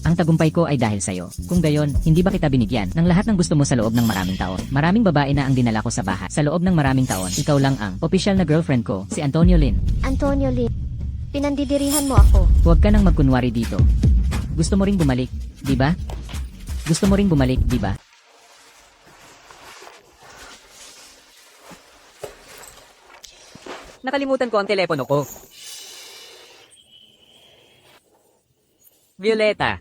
Speaker 7: Ang tagumpay ko ay dahil sa'yo. Kung gayon, hindi ba kita binigyan ng lahat ng gusto mo sa loob ng maraming taon? Maraming babae na ang dinala ko sa bahay. Sa loob ng maraming taon, ikaw lang ang opisyal na girlfriend ko, si Antonio Lin.
Speaker 5: Antonio Lin, pinandidirihan mo ako.
Speaker 7: Huwag ka nang magkunwari dito. Gusto mo ring bumalik, di ba? Gusto mo ring bumalik, di ba?
Speaker 6: Nakalimutan ko ang telepono ko. Violeta.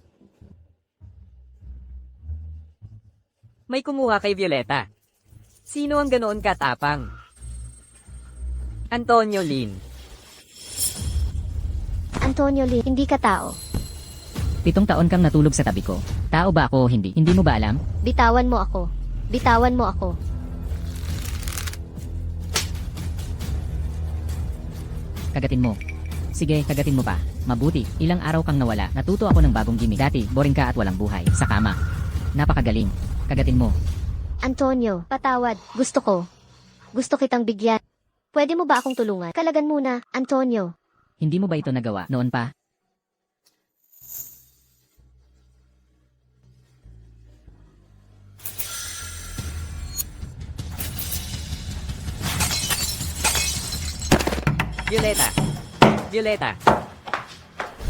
Speaker 6: May kumuha kay Violeta. Sino ang ganoon katapang? Antonio Lin.
Speaker 5: Antonio Lin, hindi ka tao.
Speaker 7: 7 taon kang natulog sa tabi ko. Tao ba ako o hindi? Hindi mo ba alam?
Speaker 5: Bitawan mo ako. Bitawan mo ako.
Speaker 7: Kagatin mo. Sige, kagatin mo pa. Mabuti, ilang araw kang nawala. Natuto ako ng bagong gimmick. Dati, boring ka at walang buhay. Sa kama. Napakagaling. Kagatin mo.
Speaker 5: Antonio, patawad. Gusto ko. Gusto kitang bigyan. Pwede mo ba akong tulungan? Kalagan muna, Antonio.
Speaker 7: Hindi mo ba ito nagawa noon pa?
Speaker 6: Violeta. Violeta.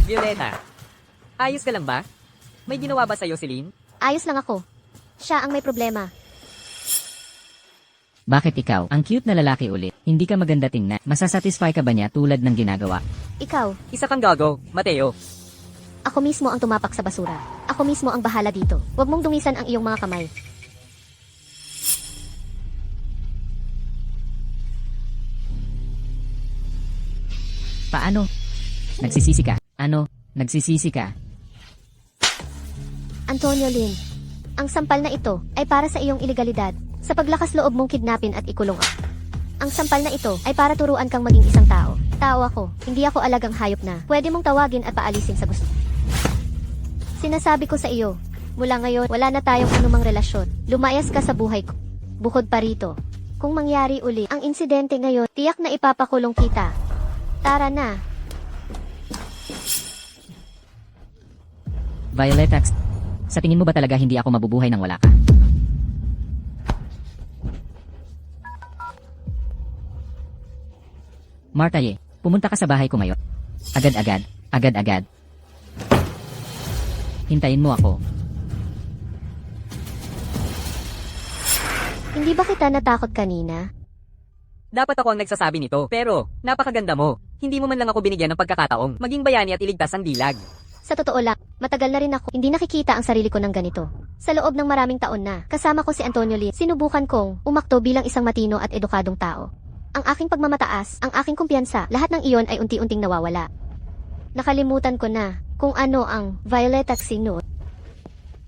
Speaker 6: Violeta. Ayos ka lang ba? May ginawa ba sa'yo si Lin?
Speaker 5: Ayos lang ako. Siya ang may problema.
Speaker 7: Bakit ikaw, ang cute na lalaki ulit, hindi ka maganda tingnan? Masasatisfy ka ba niya tulad ng ginagawa?
Speaker 5: Ikaw,
Speaker 6: Isa kang gago, Mateo.
Speaker 5: ako mismo ang tumapak sa basura. Ako mismo ang bahala dito. Huwag mong dungisan ang iyong mga kamay.
Speaker 7: Paano? Nagsisisi ka? Ano? Nagsisisi ka?
Speaker 5: Antonio Lin, ang sampal na ito ay para sa iyong ilegalidad sa paglakas loob mong kidnapin at ikulong ako. Ang sampal na ito ay para turuan kang maging isang tao. Tao ako, hindi ako alagang hayop na pwede mong tawagin at paalisin sa gusto. Sinasabi ko sa iyo, mula ngayon wala na tayong anumang relasyon. Lumayas ka sa buhay ko. Bukod pa rito, kung mangyari uli ang insidente ngayon, tiyak na ipapakulong kita. Tara na.
Speaker 7: Violet Taxi, sa tingin mo ba talaga hindi ako mabubuhay nang wala ka? Martaye, pumunta ka sa bahay ko ngayon. Agad-agad, agad-agad. Hintayin mo ako.
Speaker 5: Hindi ba kita natakot kanina?
Speaker 6: Dapat ako ang nagsasabi nito, pero napakaganda mo. Hindi mo man lang ako binigyan ng pagkakataong maging bayani at iligtas ang dilag.
Speaker 5: Sa totoo lang, matagal na rin ako hindi nakikita ang sarili ko ng ganito. Sa loob ng maraming taon na, kasama ko si Antonio Lin, sinubukan kong umakto bilang isang matino at edukadong tao. Ang aking pagmamataas, ang aking kumpiyansa, lahat ng iyon ay unti-unting nawawala. Nakalimutan ko na kung ano ang Violet Taxi noon.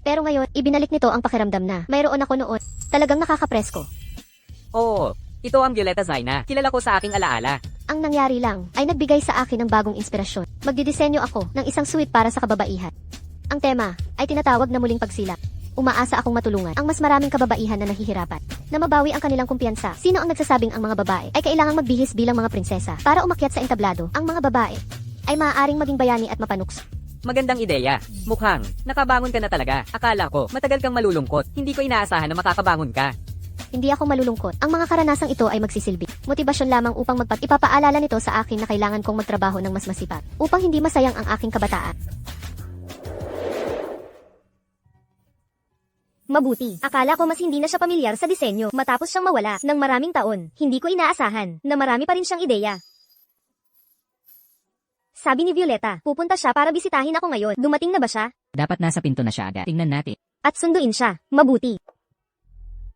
Speaker 5: Pero ngayon, ibinalik nito ang pakiramdam na mayroon ako noon. Talagang nakakapresko.
Speaker 6: Oo, ito ang Violeta Zaina. Kilala ko sa aking alaala.
Speaker 5: Ang nangyari lang ay nagbigay sa akin ng bagong inspirasyon. Magdidisenyo ako ng isang suite para sa kababaihan. Ang tema ay tinatawag na muling pagsilak. Umaasa akong matulungan ang mas maraming kababaihan na nahihirapan na mabawi ang kanilang kumpiyansa. Sino ang nagsasabing ang mga babae ay kailangang magbihis bilang mga prinsesa para umakyat sa entablado? Ang mga babae ay maaaring maging bayani at mapanuks.
Speaker 6: Magandang ideya. Mukhang, nakabangon ka na talaga. Akala ko, matagal kang malulungkot. Hindi ko inaasahan na makakabangon ka.
Speaker 5: Hindi ako malulungkot. Ang mga karanasang ito ay magsisilbi. Motibasyon lamang upang ipapaalala nito sa akin na kailangan kong magtrabaho ng mas masipag upang hindi masayang ang aking kabataan. Mabuti. Akala ko mas hindi na siya pamilyar sa disenyo matapos siyang mawala ng maraming taon. Hindi ko inaasahan na marami pa rin siyang ideya. Sabi ni Violeta, pupunta siya para bisitahin ako ngayon. Dumating na ba siya?
Speaker 7: Dapat nasa pinto na siya agad. Tingnan natin.
Speaker 5: At sunduin siya. Mabuti.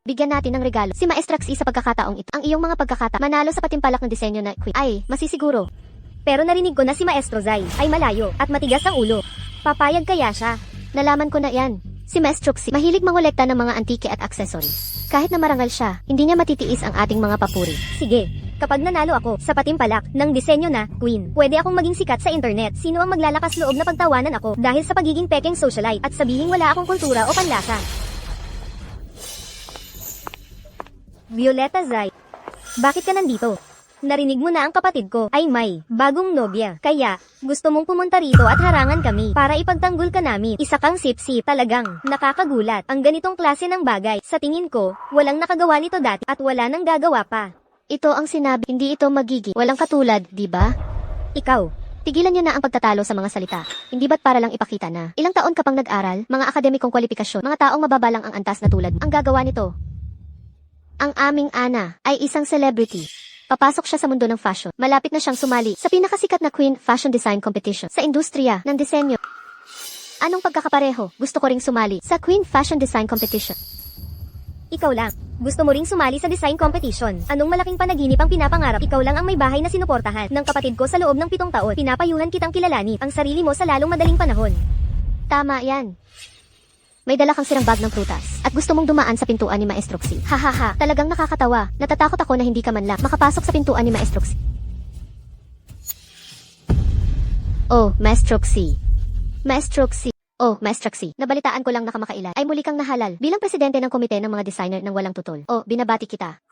Speaker 5: Bigyan natin ng regalo si Maestraxi sa pagkakataong ito. Ang iyong mga pagkakata manalo sa patimpalak ng disenyo na Queen. Ay, masisiguro. Pero narinig ko na si Maestro Zai ay malayo at matigas ang ulo. Papayag kaya siya? Nalaman ko na yan. Si Maestraxi mahilig mangolekta ng mga antike at accessories. Kahit na marangal siya, hindi niya matitiis ang ating mga papuri. Sige, kapag nanalo ako sa patimpalak ng disenyo na Queen, pwede akong maging sikat sa internet. Sino ang maglalakas loob na pagtawanan ako dahil sa pagiging pekeng socialite at sabihing wala akong kultura o panlasa? Violeta Zai, bakit ka nandito? Narinig mo na ang kapatid ko ay may bagong nobya. Kaya, gusto mong pumunta rito at harangan kami para ipagtanggol ka namin. Isa kang sip-sip. Talagang nakakagulat ang ganitong klase ng bagay. Sa tingin ko, walang nakagawa nito dati at wala nang gagawa pa. Ito ang sinabi, hindi ito magiging walang katulad, di ba? Ikaw, tigilan niyo na ang pagtatalo sa mga salita. Hindi ba't para lang ipakita na ilang taon ka pang nag-aral, mga akademikong kwalifikasyon, mga taong mababalang ang antas na tulad ang gagawa nito? Ang aming Ana ay isang celebrity. Papasok siya sa mundo ng fashion. Malapit na siyang sumali sa pinakasikat na Queen Fashion Design Competition sa industriya ng disenyo. Anong pagkakapareho? Gusto ko ring sumali sa Queen Fashion Design Competition. Ikaw lang. Gusto mo ring sumali sa design competition. Anong malaking panaginip ang pinapangarap? Ikaw lang ang may bahay na sinuportahan ng kapatid ko sa loob ng 7 taon. Pinapayuhan kitang kilalanin ang sarili mo sa lalong madaling panahon. Tama yan. May dala kang sirang bag ng prutas at gusto mong dumaan sa pintuan ni Maestraxi. Hahaha, talagang nakakatawa. Natatakot ako na hindi ka man lang makapasok sa pintuan ni Maestraxi. Oh, Maestraxi. Maestraxi. Oh, Maestraxi. Nabalitaan ko lang na kamakailan ay muli kang nahalal bilang presidente ng komite ng mga designer ng walang tutol. Oh, binabati kita.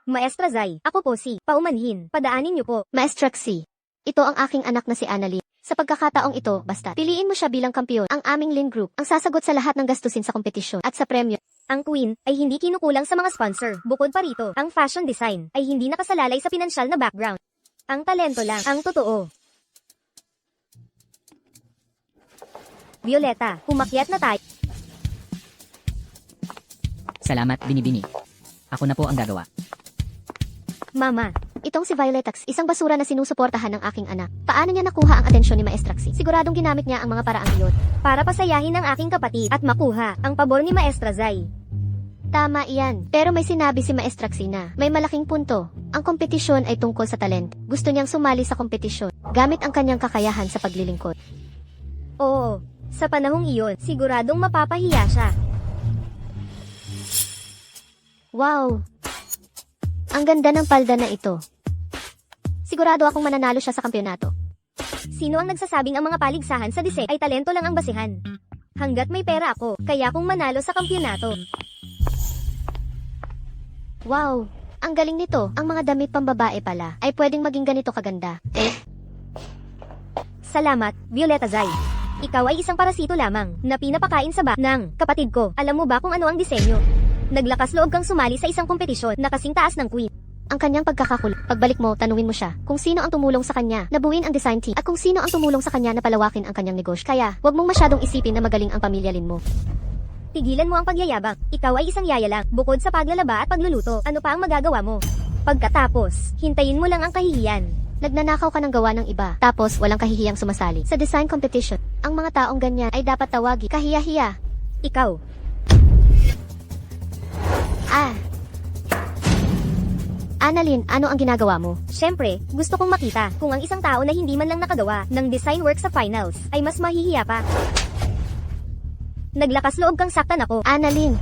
Speaker 5: Maestra Zai, ako po si Paumanhin. Padaanin niyo po. Maestraxi. Ito ang aking anak na si Annalyn. Sa pagkakataong ito, basta piliin mo siya bilang kampiyon. Ang aming Lin Group ang sasagot sa lahat ng gastusin sa kompetisyon at sa premyo. Ang Queen ay hindi kinukulang sa mga sponsor. Bukod pa rito, ang fashion design ay hindi nakasalalay sa pinansyal na background. Ang talento lang ang totoo. Violeta, humakyat na tayo.
Speaker 7: Salamat, Binibini. Ako na po ang gagawa.
Speaker 5: Mama, itong si Violetax, isang basura na sinusuportahan ng aking anak. Paano niya nakuha ang atensyon ni Maestraxi? Siguradong ginamit niya ang mga paraang iyon para pasayahin ang aking kapatid at makuha ang pabor ni Maestra Zai. Tama iyan, pero may sinabi si Maestraxi na may malaking punto. Ang kompetisyon ay tungkol sa talent. Gusto niyang sumali sa kompetisyon gamit ang kanyang kakayahan sa paglilingkod. Oo, sa panahong iyon, siguradong mapapahiya siya. Wow! Ang ganda ng palda na ito. Sigurado akong mananalo siya sa kampyonato. Sino ang nagsasabing ang mga paligsahan sa disenyo ay talento lang ang basihan? Hanggat may pera ako, kaya akong manalo sa kampyonato. Wow! Ang galing nito. Ang mga damit pambabae pala ay pwedeng maging ganito kaganda. Salamat, Violeta Zai. Ikaw ay isang parasito lamang na pinapakain sa ng kapatid ko. Alam mo ba kung ano ang disenyo? Naglakas loob kang sumali sa isang kompetisyon na kasing taas ng Queen. Ang kanyang pagkakakulit. Pagbalik mo, tanungin mo siya kung sino ang tumulong sa kanya na buuin ang design team at kung sino ang tumulong sa kanya na palawakin ang kanyang negosyo. Kaya, huwag mong masyadong isipin na magaling ang pamilya Lin mo. Tigilan mo ang pagyayabang. Ikaw ay isang yaya lang. Bukod sa paglalaba at pagluluto, ano pa ang magagawa mo? Pagkatapos, hintayin mo lang ang kahihiyan. Nagnanakaw ka ng gawa ng iba, tapos walang kahihiyang sumasali sa design competition. Ang mga taong ganyan ay dapat tawagi kahiya-hiya. Ikaw. Annalyn, ano ang ginagawa mo? Siyempre, gusto kong makita kung ang isang tao na hindi man lang nakagawa ng design work sa finals ay mas mahihiya pa. Naglakas loob kang saktan ako. Annalyn,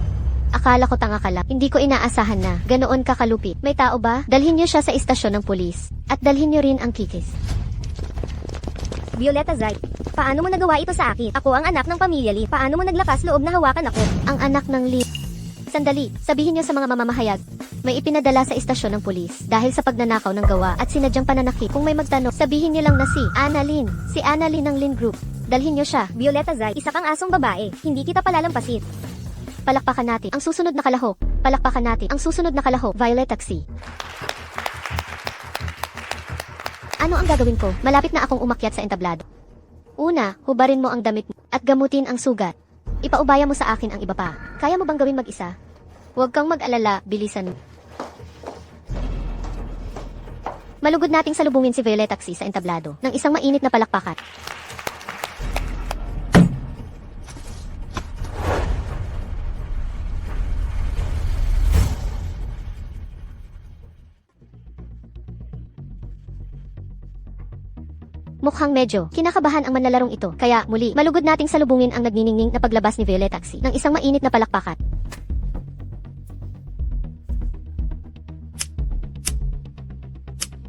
Speaker 5: akala ko tanga ka lang. Hindi ko inaasahan na ganoon ka kalupit. May tao ba? Dalhin niyo siya sa istasyon ng pulis. At dalhin niyo rin ang kikis. Violeta Zai, paano mo nagawa ito sa akin? Ako ang anak ng pamilya Lee. Paano mo naglakas loob na hawakan ako? Ang anak ng Lee. Sandali, sabihin niyo sa mga mamamahayag. May ipinadala sa istasyon ng pulis dahil sa pagnanakaw ng gawa at sinadyang pananakit. Kung may magtanong, sabihin niyo lang na si Annalyn ng Lin Group. Dalhin niyo siya. Violeta Zai, isa kang asong babae. Hindi kita palalampasin. Palakpakan natin ang susunod na kalahok. Palakpakan natin ang susunod na kalahok, Violet Taxi. Ano ang gagawin ko? Malapit na akong umakyat sa entablado. Una, hubarin mo ang damit mo at gamutin ang sugat. Ipaubaya mo sa akin ang iba pa. Kaya mo bang gawin mag-isa? Huwag kang mag-alala, bilisan mo. Malugod nating salubungin si Violet Taxi sa entablado ng isang mainit na palakpakan. Mukhang medyo kinakabahan ang manlalarong ito. Kaya muli, malugod nating salubungin ang nagniningning na paglabas ni Violet Taxi ng isang mainit na palakpakan.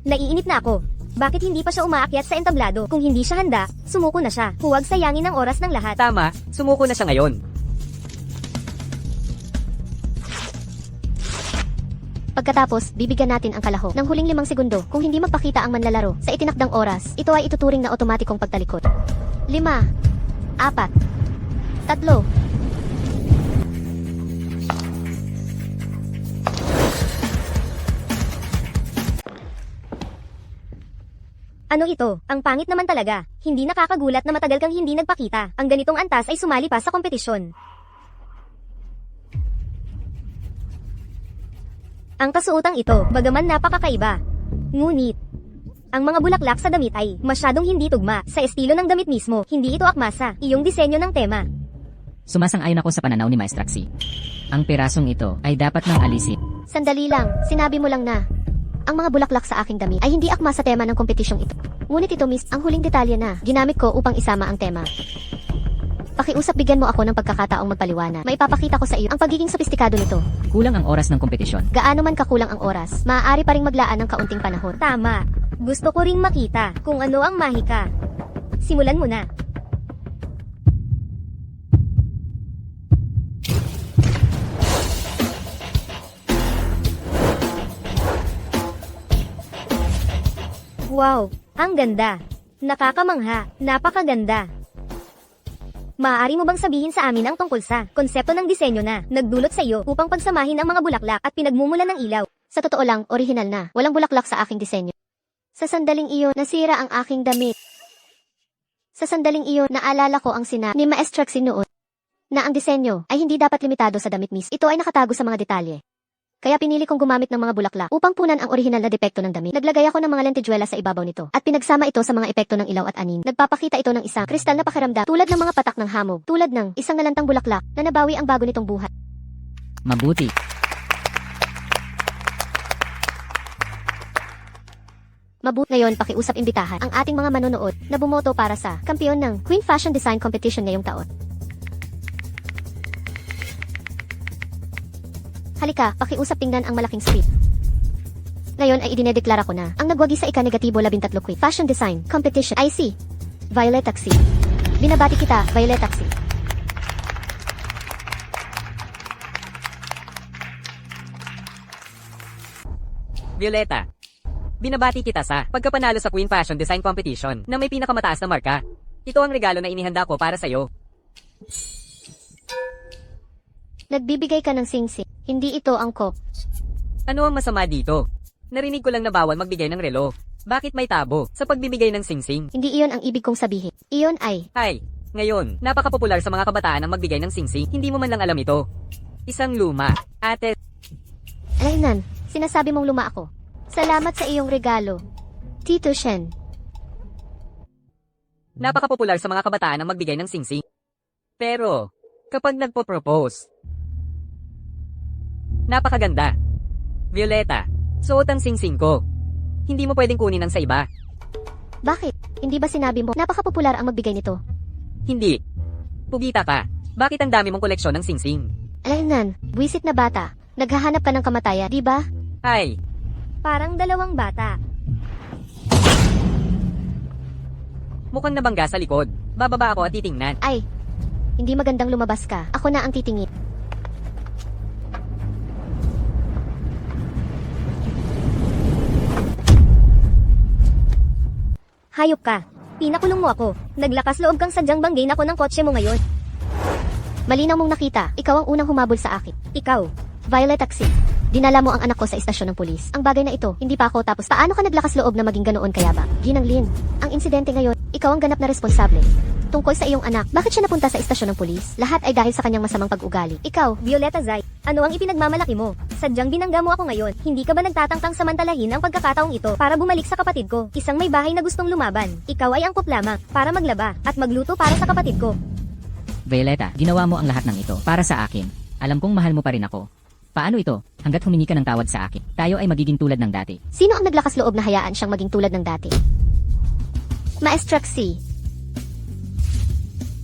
Speaker 5: Naiinit na ako. Bakit hindi pa siya umaakyat sa entablado? Kung hindi siya handa, sumuko na siya. Huwag sayangin ang oras ng lahat.
Speaker 6: Tama, sumuko na siya ngayon.
Speaker 5: Pagkatapos, bibigyan natin ang kalahok ng huling 5 segundo. Kung hindi magpakita ang manlalaro sa itinakdang oras, ito ay ituturing na otomatikong pagtalikod. 5, 4, 3, Ano ito? Ang pangit naman talaga. Hindi nakakagulat na matagal kang hindi nagpakita. Ang ganitong antas ay sumali pa sa kompetisyon. Ang kasuotang ito, bagaman napakakaiba. Ngunit, ang mga bulaklak sa damit ay masyadong hindi tugma sa estilo ng damit mismo. Hindi ito akma sa iyong disenyo ng tema.
Speaker 7: Sumasang-ayon ako sa pananaw ni Maestra Xi. Ang pirasong ito ay dapat nang alisin.
Speaker 5: Sandali lang, sinabi mo lang na ang mga bulaklak sa aking damit ay hindi akma sa tema ng kompetisyong ito. Ngunit ito miss, ang huling detalye na ginamit ko upang isama ang tema. Pakiusap bigyan mo ako ng pagkakataong magpaliwanag. Maipapakita ko sa iyo ang pagiging sopistikado nito.
Speaker 7: Kulang ang oras ng kompetisyon.
Speaker 5: Gaano man kakulang ang oras, maaari pa ring maglaan ng kaunting panahon. Tama. Gusto ko ring makita kung ano ang mahika. Simulan mo na. Wow, ang ganda. Nakakamangha, napakaganda. Maaari mo bang sabihin sa amin ang tungkol sa konsepto ng disenyo na nagdulot sa iyo upang pagsamahin ang mga bulaklak at pinagmumulan ng ilaw? Sa totoo lang, orihinal na. Walang bulaklak sa aking disenyo. Sa sandaling iyon, nasira ang aking damit. Sa sandaling iyon, naalala ko ang sinabi ni Maestra Xi noon na ang disenyo ay hindi dapat limitado sa damit mismo. Ito ay nakatago sa mga detalye. Kaya pinili kong gumamit ng mga bulaklak upang punan ang orihinal na depekto ng damit. Naglagay ako ng mga lentidjuela sa ibabaw nito at pinagsama ito sa mga epekto ng ilaw at anin. Nagpapakita ito ng isang kristal na pakiramdam tulad ng mga patak ng hamog, tulad ng isang nalantang bulaklak na nabawi ang bago nitong buhay.
Speaker 7: Mabuti.
Speaker 5: Ngayon pakiusap imbitahan ang ating mga manonood na bumoto para sa kampiyon ng Queen Fashion Design Competition ngayong taon. Halika, pakiusap tingnan ang malaking script. Ngayon ay idinedeklara ko na ang nagwagi sa ika-negatibo 13 Queen Fashion Design Competition ay si Violet Taxi. Binabati kita, Violet Taxi.
Speaker 6: Violeta, binabati kita sa pagkapanalo sa Queen Fashion Design Competition na may pinakamataas na marka. Ito ang regalo na inihanda ko para sa'yo.
Speaker 5: Nagbibigay ka ng sing-sing. Hindi ito angkop.
Speaker 6: Ano ang masama dito? Narinig ko lang na bawal magbigay ng relo. Bakit may tabo sa pagbibigay ng singsing?
Speaker 5: Hindi iyon ang ibig kong sabihin. Iyon ay,
Speaker 6: Ay, ngayon, napakapopular sa mga kabataan ang magbigay ng singsing. Hindi mo man lang alam ito. Isang luma. Ate,
Speaker 5: alaynan, sinasabi mong luma ako. Salamat sa iyong regalo, Tito Shen.
Speaker 6: napakapopular sa mga kabataan ang magbigay ng singsing. Pero, kapag nagpo-propose, napakaganda. Violeta, suot ang singsing ko. Hindi mo pwedeng kunin ang sa iba.
Speaker 5: Bakit? Hindi ba sinabi mo napakapopular ang magbigay nito?
Speaker 6: Hindi. Pugita ka. Bakit ang dami mong koleksyon ng singsing?
Speaker 5: Alaynan, buwisit na bata. Naghahanap ka ng kamatayan, di ba?
Speaker 6: Ay,
Speaker 5: Parang dalawang bata.
Speaker 6: mukhang nabangga sa likod. Bababa ako at titingnan.
Speaker 5: Ay, hindi magandang lumabas ka. Ako na ang titingin. Hayop ka. Pinakulong mo ako. Naglakas loob kang sadyang banggain ako ng kotse mo ngayon. Malinaw mong nakita, ikaw ang unang humabol sa akin. Ikaw. Violet Taxi. Dinala mo ang anak ko sa istasyon ng pulis. Ang bagay na ito, hindi pa ako tapos. Paano ka naglakas loob na maging ganoon kaya ba? Ginang Lin, ang insidente ngayon, ikaw ang ganap na responsable. Tungkol sa iyong anak, bakit siya napunta sa istasyon ng pulis? Lahat ay dahil sa kanyang masamang pag-ugali.
Speaker 4: Ikaw, Violeta Zay, ano ang ipinagmamalaki mo? Sadyang binangga mo ako ngayon. Hindi ka ba nagtatangkang samantalahin ang pagkakataong ito para bumalik sa kapatid ko? Isang may bahay na gustong lumaban. Ikaw ay angkop lamang para maglaba at magluto para sa kapatid ko.
Speaker 7: Violeta, ginawa mo ang lahat ng ito para sa akin. Alam kong mahal mo pa rin ako. Paano ito? Hanggat humingi ka ng tawad sa akin, tayo ay magiging tulad ng dati.
Speaker 5: Sino ang naglakas loob na hayaan siyang maging tulad ng dati? Maestraxi.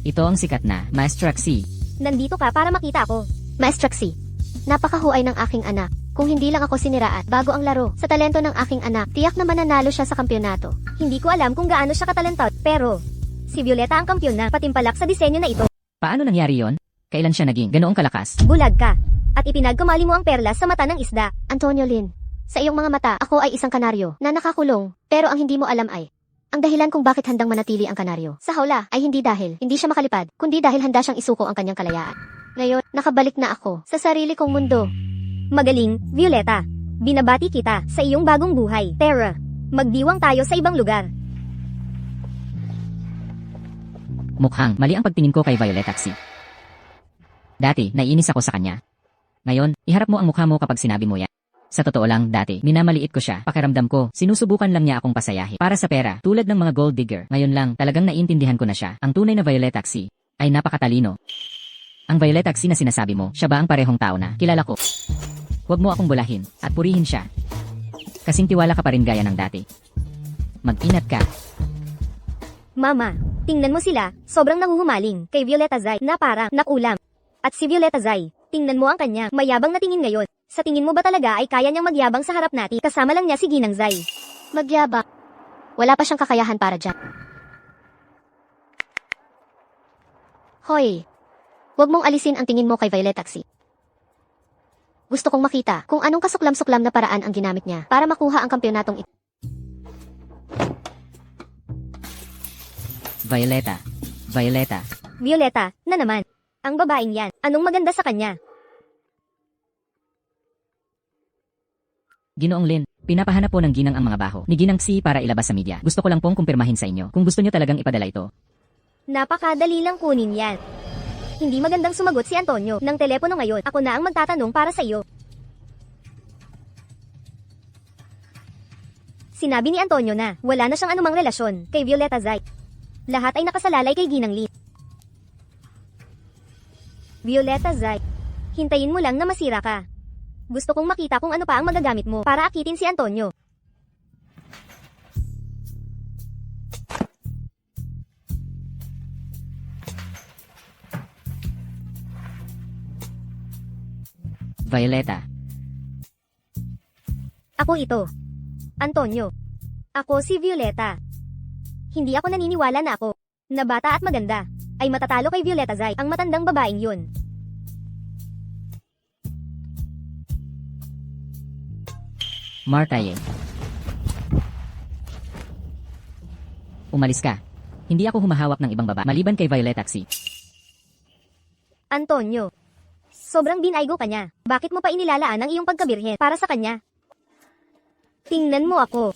Speaker 7: Ito ang sikat na Maestraxi.
Speaker 4: Nandito ka para makita ako.
Speaker 5: Maestraxi. Napakahuay ng aking anak. Kung hindi lang ako siniraan bago ang laro, sa talento ng aking anak, tiyak na mananalo siya sa kampyonato.
Speaker 4: Hindi ko alam kung gaano siya katalentado, pero si Violeta ang kampyon na patimpalak sa disenyo na ito.
Speaker 7: Paano nangyari yon? Kailan siya naging ganoong kalakas?
Speaker 4: Bulag ka. At ipinagkamali mo ang perlas sa mata ng isda.
Speaker 5: Antonio Lin, sa iyong mga mata, ako ay isang kanaryo na nakakulong, pero ang hindi mo alam ay ang dahilan kung bakit handang manatili ang kanaryo sa hawla ay hindi dahil hindi siya makalipad, kundi dahil handa siyang isuko ang kanyang kalayaan. Ngayon, nakabalik na ako sa sarili kong mundo.
Speaker 4: Magaling, Violeta. Binabati kita sa iyong bagong buhay. Tara, magdiwang tayo sa ibang lugar.
Speaker 7: Mukhang mali ang pagtingin ko kay Violet Taxi. Dati, naiinis ako sa kanya. Ngayon, iharap mo ang mukha mo kapag sinabi mo yan. Sa totoo lang, dati, minamaliit ko siya, pakiramdam ko, sinusubukan lang niya akong pasayahin. Para sa pera, tulad ng mga gold digger. Ngayon lang, talagang naiintindihan ko na siya. Ang tunay na Violet Taxi ay napakatalino. Ang Violet Taxi na sinasabi mo, siya ba ang parehong tao na kilala ko? Huwag mo akong bulahin at purihin siya. Kasing tiwala ka pa rin gaya ng dati. Mag-ingat ka.
Speaker 4: Mama, tingnan mo sila, sobrang nanguhumaling kay Violeta Zay na parang nakulam. At si Violeta Zay, tingnan mo ang kanya, mayabang na tingin ngayon. Sa tingin mo ba talaga ay kaya niyang magyabang sa harap natin? Kasama lang niya si Ginang Zay.
Speaker 5: Magyabang. Wala pa siyang kakayahan para dyan. Hoy, huwag mong alisin ang tingin mo kay Violet Taxi. Gusto kong makita kung anong kasuklam-suklam na paraan ang ginamit niya para makuha ang kampyonatong ito.
Speaker 7: Violeta. Violeta.
Speaker 4: Violeta, na naman. Ang babaeng yan, anong maganda sa kanya?
Speaker 7: Ginoong Lin, pinapahanap po ng ginang ang mga baho ni Ginang Xi para ilabas sa media. Gusto ko lang pong kumpirmahin sa inyo kung gusto nyo talagang ipadala ito.
Speaker 4: Napakadali lang kunin yan. Hindi magandang sumagot si Antonio ng telepono ngayon. Ako na ang magtatanong para sa iyo. Sinabi ni Antonio na wala na siyang anumang relasyon kay Violeta Zay. Lahat ay nakasalalay kay Ginang Lin. Violeta Zay, hintayin mo lang na masira ka. Gusto kong makita kung ano pa ang magagamit mo para akitin si Antonio.
Speaker 7: Violeta.
Speaker 4: Ako ito. Antonio. Ako si Violeta. Hindi ako naniniwala na ako, na bata at maganda, ay matatalo kay Violeta Zay, ang matandang babaeng yun.
Speaker 7: Martaye. Umalis ka. Hindi ako humahawak ng ibang baba maliban kay Violet Taxi.
Speaker 4: Antonio. Sobrang binaygo ka niya. Bakit mo pa inilalaan ang iyong pagkabirhen para sa kanya? Tingnan mo ako.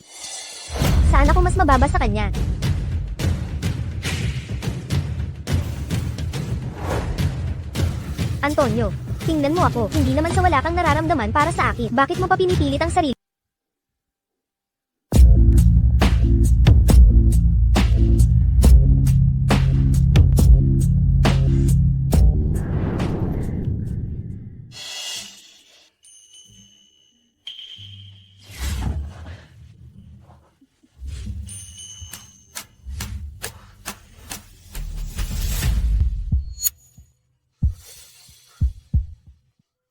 Speaker 4: Saan ako mas mababa sa kanya? Antonio, tingnan mo ako. Hindi naman sa wala kang nararamdaman para sa akin. Bakit mo pa pinipilit ang sarili?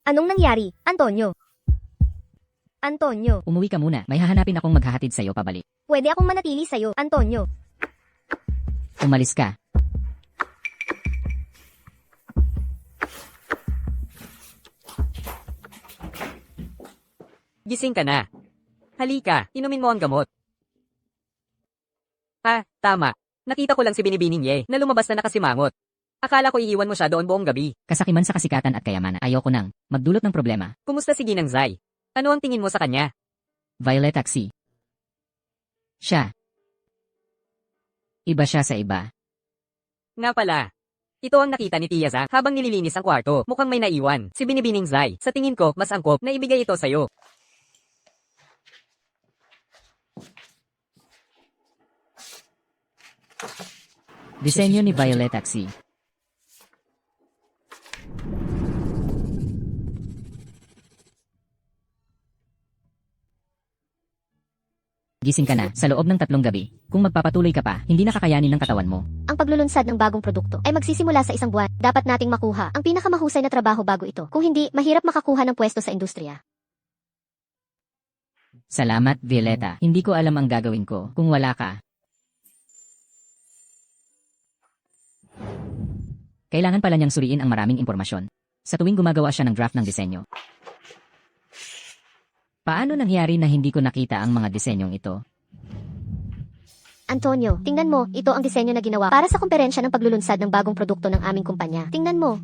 Speaker 4: Anong nangyari, Antonio? Antonio,
Speaker 7: Umuwi ka muna. May hahanapin akong maghahatid sa'yo pabalik.
Speaker 4: pwede akong manatili sa'yo, Antonio.
Speaker 7: Umalis ka.
Speaker 6: Gising ka na. Halika, inumin mo ang gamot. Ah, tama. Nakita ko lang si Binibining Ye na lumabas na nakasimangot. Akala ko iiwan mo siya doon buong gabi.
Speaker 7: Kasakiman sa kasikatan at kayamanan. Ayoko nang magdulot ng problema.
Speaker 6: Kumusta si Ginang Zai? Ano ang tingin mo sa kanya?
Speaker 7: Violet Taxi. Siya. Iba siya sa iba.
Speaker 6: Nga pala. Ito ang nakita ni Tia Zhang habang nililinis ang kwarto. Mukhang may naiwan. Si Binibining Zai. Sa tingin ko, mas angkop na ibigay ito sa'yo.
Speaker 7: Disenyo ni Violet Taxi. Gising ka na sa loob ng 3 gabi. Kung magpapatuloy ka pa, hindi na kakayanin ng katawan mo.
Speaker 4: Ang paglulunsad ng bagong produkto ay magsisimula sa 1 buwan. Dapat nating makuha ang pinakamahusay na trabaho bago ito. Kung hindi, mahirap makakuha ng pwesto sa industriya.
Speaker 7: Salamat, Violeta. Hindi ko alam ang gagawin ko kung wala ka. Kailangan pala niyang suriin ang maraming impormasyon. Sa tuwing gumagawa siya ng draft ng disenyo. Paano nangyari na hindi ko nakita ang mga disenyong ito?
Speaker 4: Antonio, tingnan mo, ito ang disenyo na ginawa para sa komperensya ng paglulunsad ng bagong produkto ng aming kumpanya. Tingnan mo.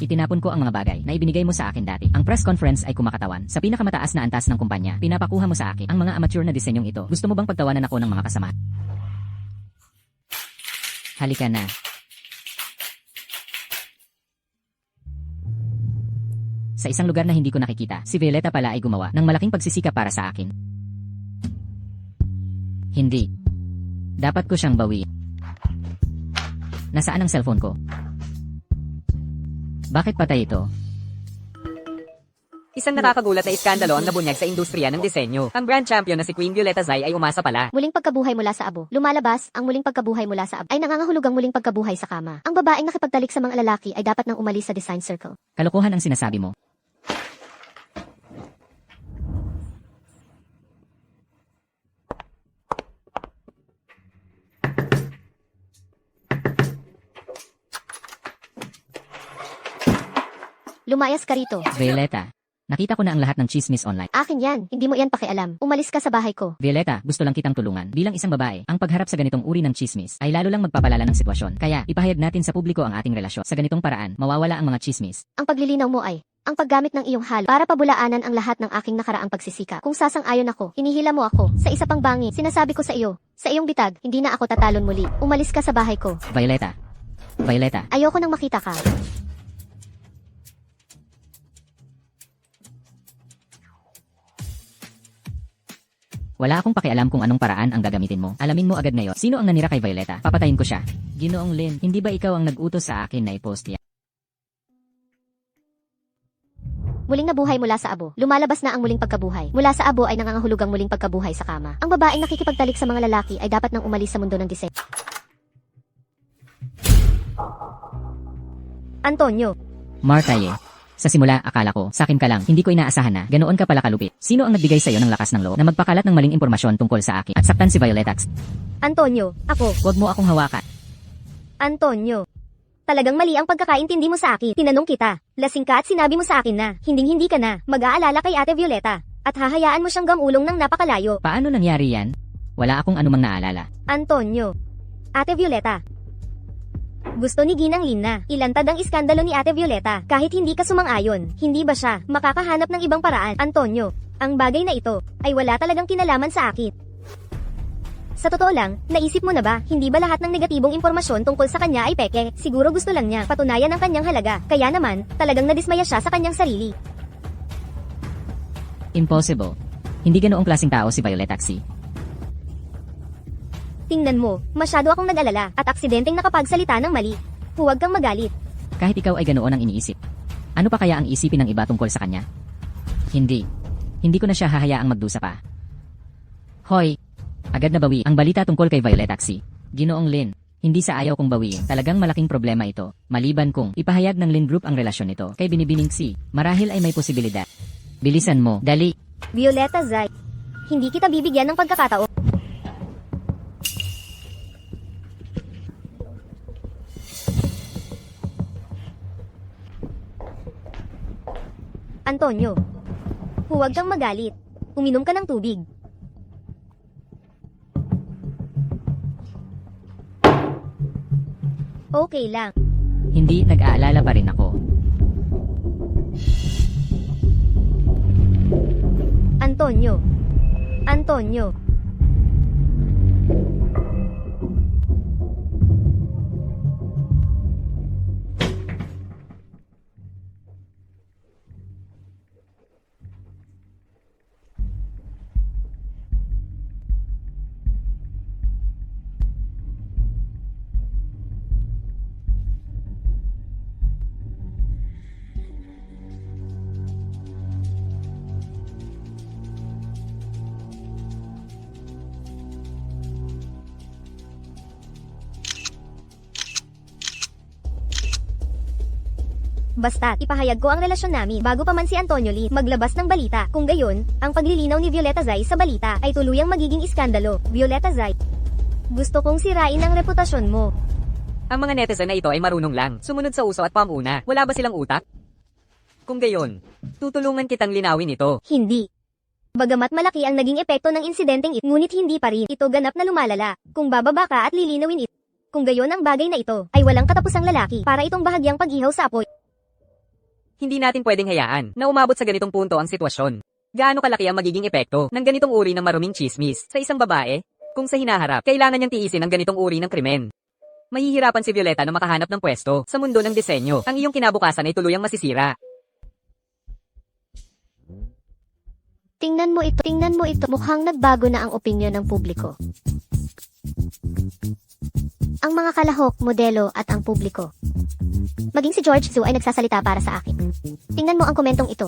Speaker 7: Itinapon ko ang mga bagay na ibinigay mo sa akin dati. Ang press conference ay kumakatawan. Sa pinakamataas na antas ng kumpanya, pinapakuha mo sa akin ang mga amateur na disenyong ito. Gusto mo bang pagtawanan ako ng mga kasama? Halika na. Sa isang lugar na hindi ko nakikita, si Violeta pala ay gumawa ng malaking pagsisikap para sa akin. Hindi. Dapat ko siyang bawiin. Nasaan ang cellphone ko? Bakit patay ito?
Speaker 6: Isang nakakagulat na iskandalo ang nabunyag sa industriya ng disenyo. Ang brand champion na si Queen Violeta Zai ay umasa pala.
Speaker 4: Muling pagkabuhay mula sa abo. Lumalabas, ang muling pagkabuhay mula sa abo ay nangangahulugang muling pagkabuhay sa kama. Ang babaeng nakipagtalik sa mga lalaki ay dapat nang umalis sa design circle.
Speaker 7: Kalokohan ang sinasabi mo.
Speaker 4: Lumayas ka rito.
Speaker 7: Violeta, nakita ko na ang lahat ng chismis online.
Speaker 4: Akin yan, hindi mo yan pakialam. Umalis ka sa bahay ko.
Speaker 7: Violeta, gusto lang kitang tulungan. Bilang isang babae, ang pagharap sa ganitong uri ng chismis ay lalo lang magpapalala ng sitwasyon. Kaya, ipahayag natin sa publiko ang ating relasyon. Sa ganitong paraan, mawawala ang mga chismis.
Speaker 4: Ang paglilinaw mo ay ang paggamit ng iyong halo para pabulaanan ang lahat ng aking nakaraang pagsisikap. Kung sasang-ayon ako, hinihila mo ako. Sa isa pang bangit, sinasabi ko sa iyo, sa iyong bitag, hindi na ako tatalon muli. Umalis ka sa bahay ko.
Speaker 7: Violeta. Violeta,
Speaker 4: Ayoko nang makita ka.
Speaker 7: wala akong pakialam kung anong paraan ang gagamitin mo. Alamin mo agad ngayon, sino ang nanira kay Violeta. Papatayin ko siya. Ginoong Lin, hindi ba ikaw ang nag-utos sa akin na i-post yan?
Speaker 4: Muling nabuhay mula sa abo. Lumalabas na ang muling pagkabuhay. Mula sa abo ay nangangahulugang muling pagkabuhay sa kama. Ang babaeng nakikipagtalik sa mga lalaki ay dapat nang umalis sa mundo ng disenyo.
Speaker 5: Antonio,
Speaker 7: Martaye. Sa simula, akala ko, sa akin ka lang, hindi ko inaasahan na, ganoon ka pala kalupit. Sino ang nagbigay sa'yo ng lakas ng loob na magpakalat ng maling impormasyon tungkol sa akin at saktan si Violetax?
Speaker 5: Antonio, ako.
Speaker 7: Huwag mo akong hawakan.
Speaker 5: Antonio. Talagang mali ang pagkakaintindi mo sa akin. Tinanong kita. Lasing ka at sinabi mo sa akin na, hindi ka na, mag-aalala kay Ate Violeta. At hahayaan mo siyang gamulong ng napakalayo.
Speaker 7: Paano nangyari yan? Wala akong anumang naalala.
Speaker 5: Antonio. Ate Violeta. Gusto ni Ginang Lin na ilantad ang iskandalo ni Ate Violeta kahit hindi ka sumang-ayon. Hindi ba siya makakahanap ng ibang paraan? Antonio, ang bagay na ito ay wala talagang kinalaman sa akin. Sa totoo lang, naisip mo na ba, hindi ba lahat ng negatibong impormasyon tungkol sa kanya ay peke? Siguro gusto lang niya patunayan ang kanyang halaga. Kaya naman, talagang nadismaya siya sa kanyang sarili.
Speaker 7: Impossible. Hindi ganoong klaseng tao si Violetaxi.
Speaker 5: Tingnan mo, masyado akong nag-alala at aksidenteng nakapagsalita ng mali. Huwag kang magalit.
Speaker 7: Kahit ikaw ay ganoon ang iniisip. Ano pa kaya ang isipin ng iba tungkol sa kanya? Hindi. Hindi ko na siya hahayaang magdusa pa. Hoy! Agad na bawi ang balita tungkol kay Violetaxi. Ginoong Lin, hindi sa ayaw kong bawiin. Talagang malaking problema ito. Maliban kung ipahayag ng Lin Group ang relasyon nito kay Binibining Si, marahil ay may posibilidad. Bilisan mo, dali.
Speaker 5: Violeta Zai, hindi kita bibigyan ng pagkakataon. Antonio, huwag kang magalit. Uminom ka ng tubig.
Speaker 4: Okay lang.
Speaker 7: Hindi nag-aalala pa rin ako.
Speaker 4: Antonio. Antonio. Basta't, ipahayag ko ang relasyon namin bago pa man si Antonio Lee maglabas ng balita. Kung gayon, ang paglilinaw ni Violeta Zay sa balita ay tuluyang magiging iskandalo. Violeta Zay, gusto kong sirain ang reputasyon mo.
Speaker 6: Ang mga netizen na ito ay marunong lang, sumunod sa uso at pamuna. Wala ba silang utak? Kung gayon, tutulungan kitang linawin ito.
Speaker 4: Hindi. Bagamat malaki ang naging epekto ng insidenteng ito, ngunit hindi pa rin ito ganap na lumalala. Kung bababa ka at lilinawin ito, kung gayon ang bagay na ito ay walang katapusang lalaki para itong bahagyang pag-ihaw sa apoy.
Speaker 6: Hindi natin pwedeng hayaan na umabot sa ganitong punto ang sitwasyon. Gaano kalaki ang magiging epekto ng ganitong uri ng maruming chismis sa isang babae? Kung sa hinaharap, kailangan niyang tiisin ang ganitong uri ng krimen. Mahihirapan si Violeta na makahanap ng pwesto sa mundo ng disenyo. Ang iyong kinabukasan ay tuluyang masisira.
Speaker 5: Tingnan mo ito. Mukhang nagbago na ang opinyon ng publiko. Ang mga kalahok, modelo at ang publiko. Maging si George Zhu ay nagsasalita para sa akin. Tingnan mo ang komentong ito.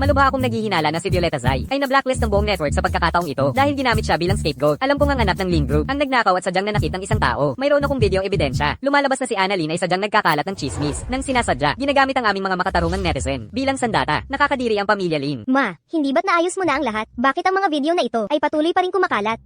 Speaker 6: Malubha akong naghihinala na si Violeta Zay ay na-blacklist ng buong network sa pagkakataong ito dahil ginamit siya bilang scapegoat. Alam kong ang anak ng Ling Group ang nagnakaw at sadyang nanakit ng isang tao. Mayroon akong video ebidensya. Lumalabas na si Annalyn ay sadyang nagkakalat ng chismis nang sinasadya. Ginagamit ang aming mga makatarungang netizen bilang sandata. Nakakadiri ang pamilya Lin.
Speaker 4: Ma, hindi ba't naayos mo na ang lahat? Bakit ang mga video na ito ay patuloy pa rin kumakalat?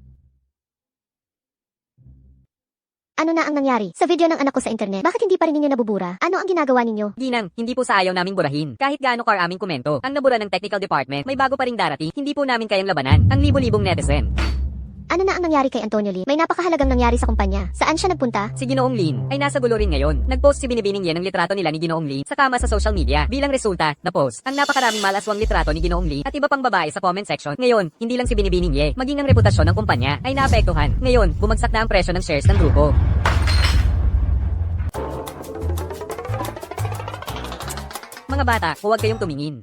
Speaker 5: Ano na ang nangyari sa video ng anak ko sa internet? Bakit hindi pa rin ninyo nabubura? Ano ang ginagawa ninyo?
Speaker 6: Ginang, hindi po sa ayaw naming burahin. Kahit gaano ka aming komento, ang nabura ng technical department, may bago pa ring darating, hindi po namin kayang labanan. Ang libo-libong netizen.
Speaker 5: Ano na ang nangyari kay Antonio Lee? May napakahalagang nangyari sa kumpanya. Saan siya nagpunta?
Speaker 6: Si Ginoong Lin ay nasa gulo rin ngayon. Nag-post si Binibining Yen ng litrato nila ni Ginoong Lin sa kama sa social media. Bilang resulta, na-post ang napakaraming malaswang litrato ni Ginoong Lin at iba pang babae sa comment section. Ngayon, hindi lang si Binibining Ye, maging ang reputasyon ng kumpanya ay naapektuhan. Ngayon, bumagsak na ang presyo ng shares ng grupo. Mga bata, huwag kayong tumingin.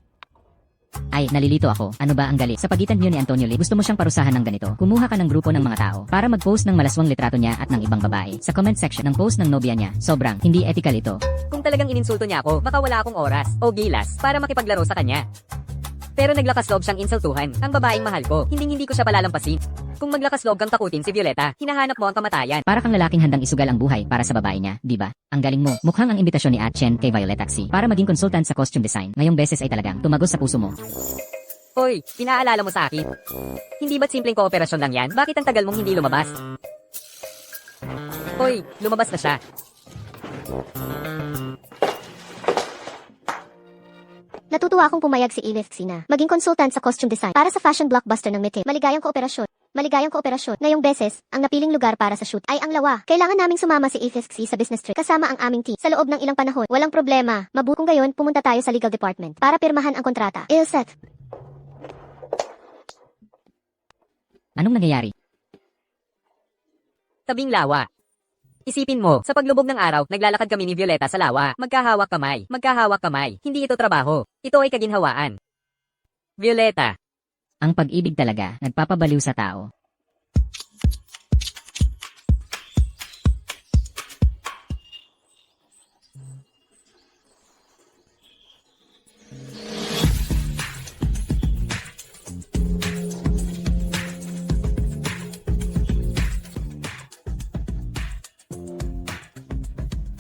Speaker 7: Ay, nalilito ako. Ano ba ang galit? Sa pagitan niyo ni Antonio Lee, gusto mo siyang parusahan ng ganito. Kumuha ka ng grupo ng mga tao para mag-post ng malaswang litrato niya at ng ibang babae. Sa comment section ng post ng nobya niya, sobrang hindi ethical ito.
Speaker 6: Kung talagang ininsulto niya ako, baka wala akong oras o gilas para makipaglaro sa kanya. Pero naglakas loob siyang insultuhan. Ang babaeng mahal ko, hindi ko siya palalampasin. Kung maglakas loob kang takutin si Violeta, hinahanap mo ang kamatayan.
Speaker 7: Para kang lalaking handang isugal ang buhay para sa babae niya, di ba? Ang galing mo. Mukhang ang imbitasyon ni Chen kay Violet Taxi para maging consultant sa costume design. Ngayong beses ay talagang tumagos sa puso mo.
Speaker 6: Hoy, pinaalala mo sa akin. Hindi ba't simpleng kooperasyon lang yan? Bakit ang tagal mong hindi lumabas? Hoy, lumabas na siya.
Speaker 5: Natutuwa akong pumayag si Elif Sina. Maging consultant sa costume design para sa fashion blockbuster ng Mete. Maligayang kooperasyon. Ngayong beses, ang napiling lugar para sa shoot ay ang Lawa. Kailangan naming sumama si EFXC sa business trip kasama ang aming team. Sa loob ng ilang panahon, walang problema. Kung gayon, pumunta tayo sa legal department para pirmahan ang kontrata. Ilset.
Speaker 7: Anong nangyayari?
Speaker 6: Tabing lawa. Isipin mo, sa paglubog ng araw, naglalakad kami ni Violeta sa lawa. Magkahawak kamay. Hindi ito trabaho. Ito ay kaginhawaan. Violeta.
Speaker 7: Ang pag-ibig talaga, nagpapabaliw sa tao.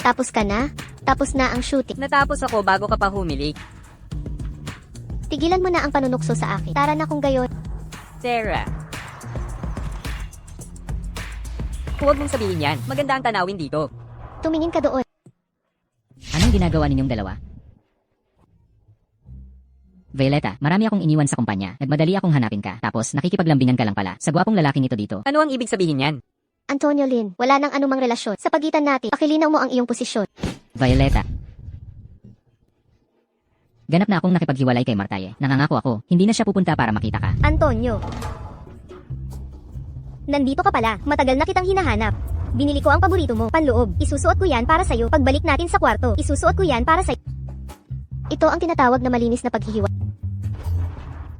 Speaker 5: Tapos ka na? Tapos na ang shooting.
Speaker 6: Natapos ako bago ka pa humilik.
Speaker 5: Tigilan mo na ang panunukso sa akin. Tara na kung gayon.
Speaker 6: Sarah. Huwag mong sabihin yan. Maganda ang tanawin dito.
Speaker 5: Tumingin ka doon.
Speaker 7: Anong ginagawa ninyong dalawa? Violeta, marami akong iniwan sa kumpanya. Nagmadali akong hanapin ka. Tapos, nakikipaglambingan ka lang pala. Sa gwapong lalaking ito dito.
Speaker 6: Ano ang ibig sabihin yan?
Speaker 4: Antonio Lin, wala nang anumang relasyon sa pagitan natin. Pakilinaw mo ang iyong posisyon.
Speaker 7: Violeta. Ganap na akong nakipaghiwalay kay Martaye. Nangangako ako, hindi na siya pupunta para makita ka.
Speaker 4: Antonio. Nandito ka pala. Matagal na kitang hinahanap. Binili ko ang paborito mo, panloob. Isusuot ko yan para sa'yo. Pagbalik natin sa kwarto, isusuot ko yan para sa'yo. Ito ang tinatawag na malinis na paghihiwa.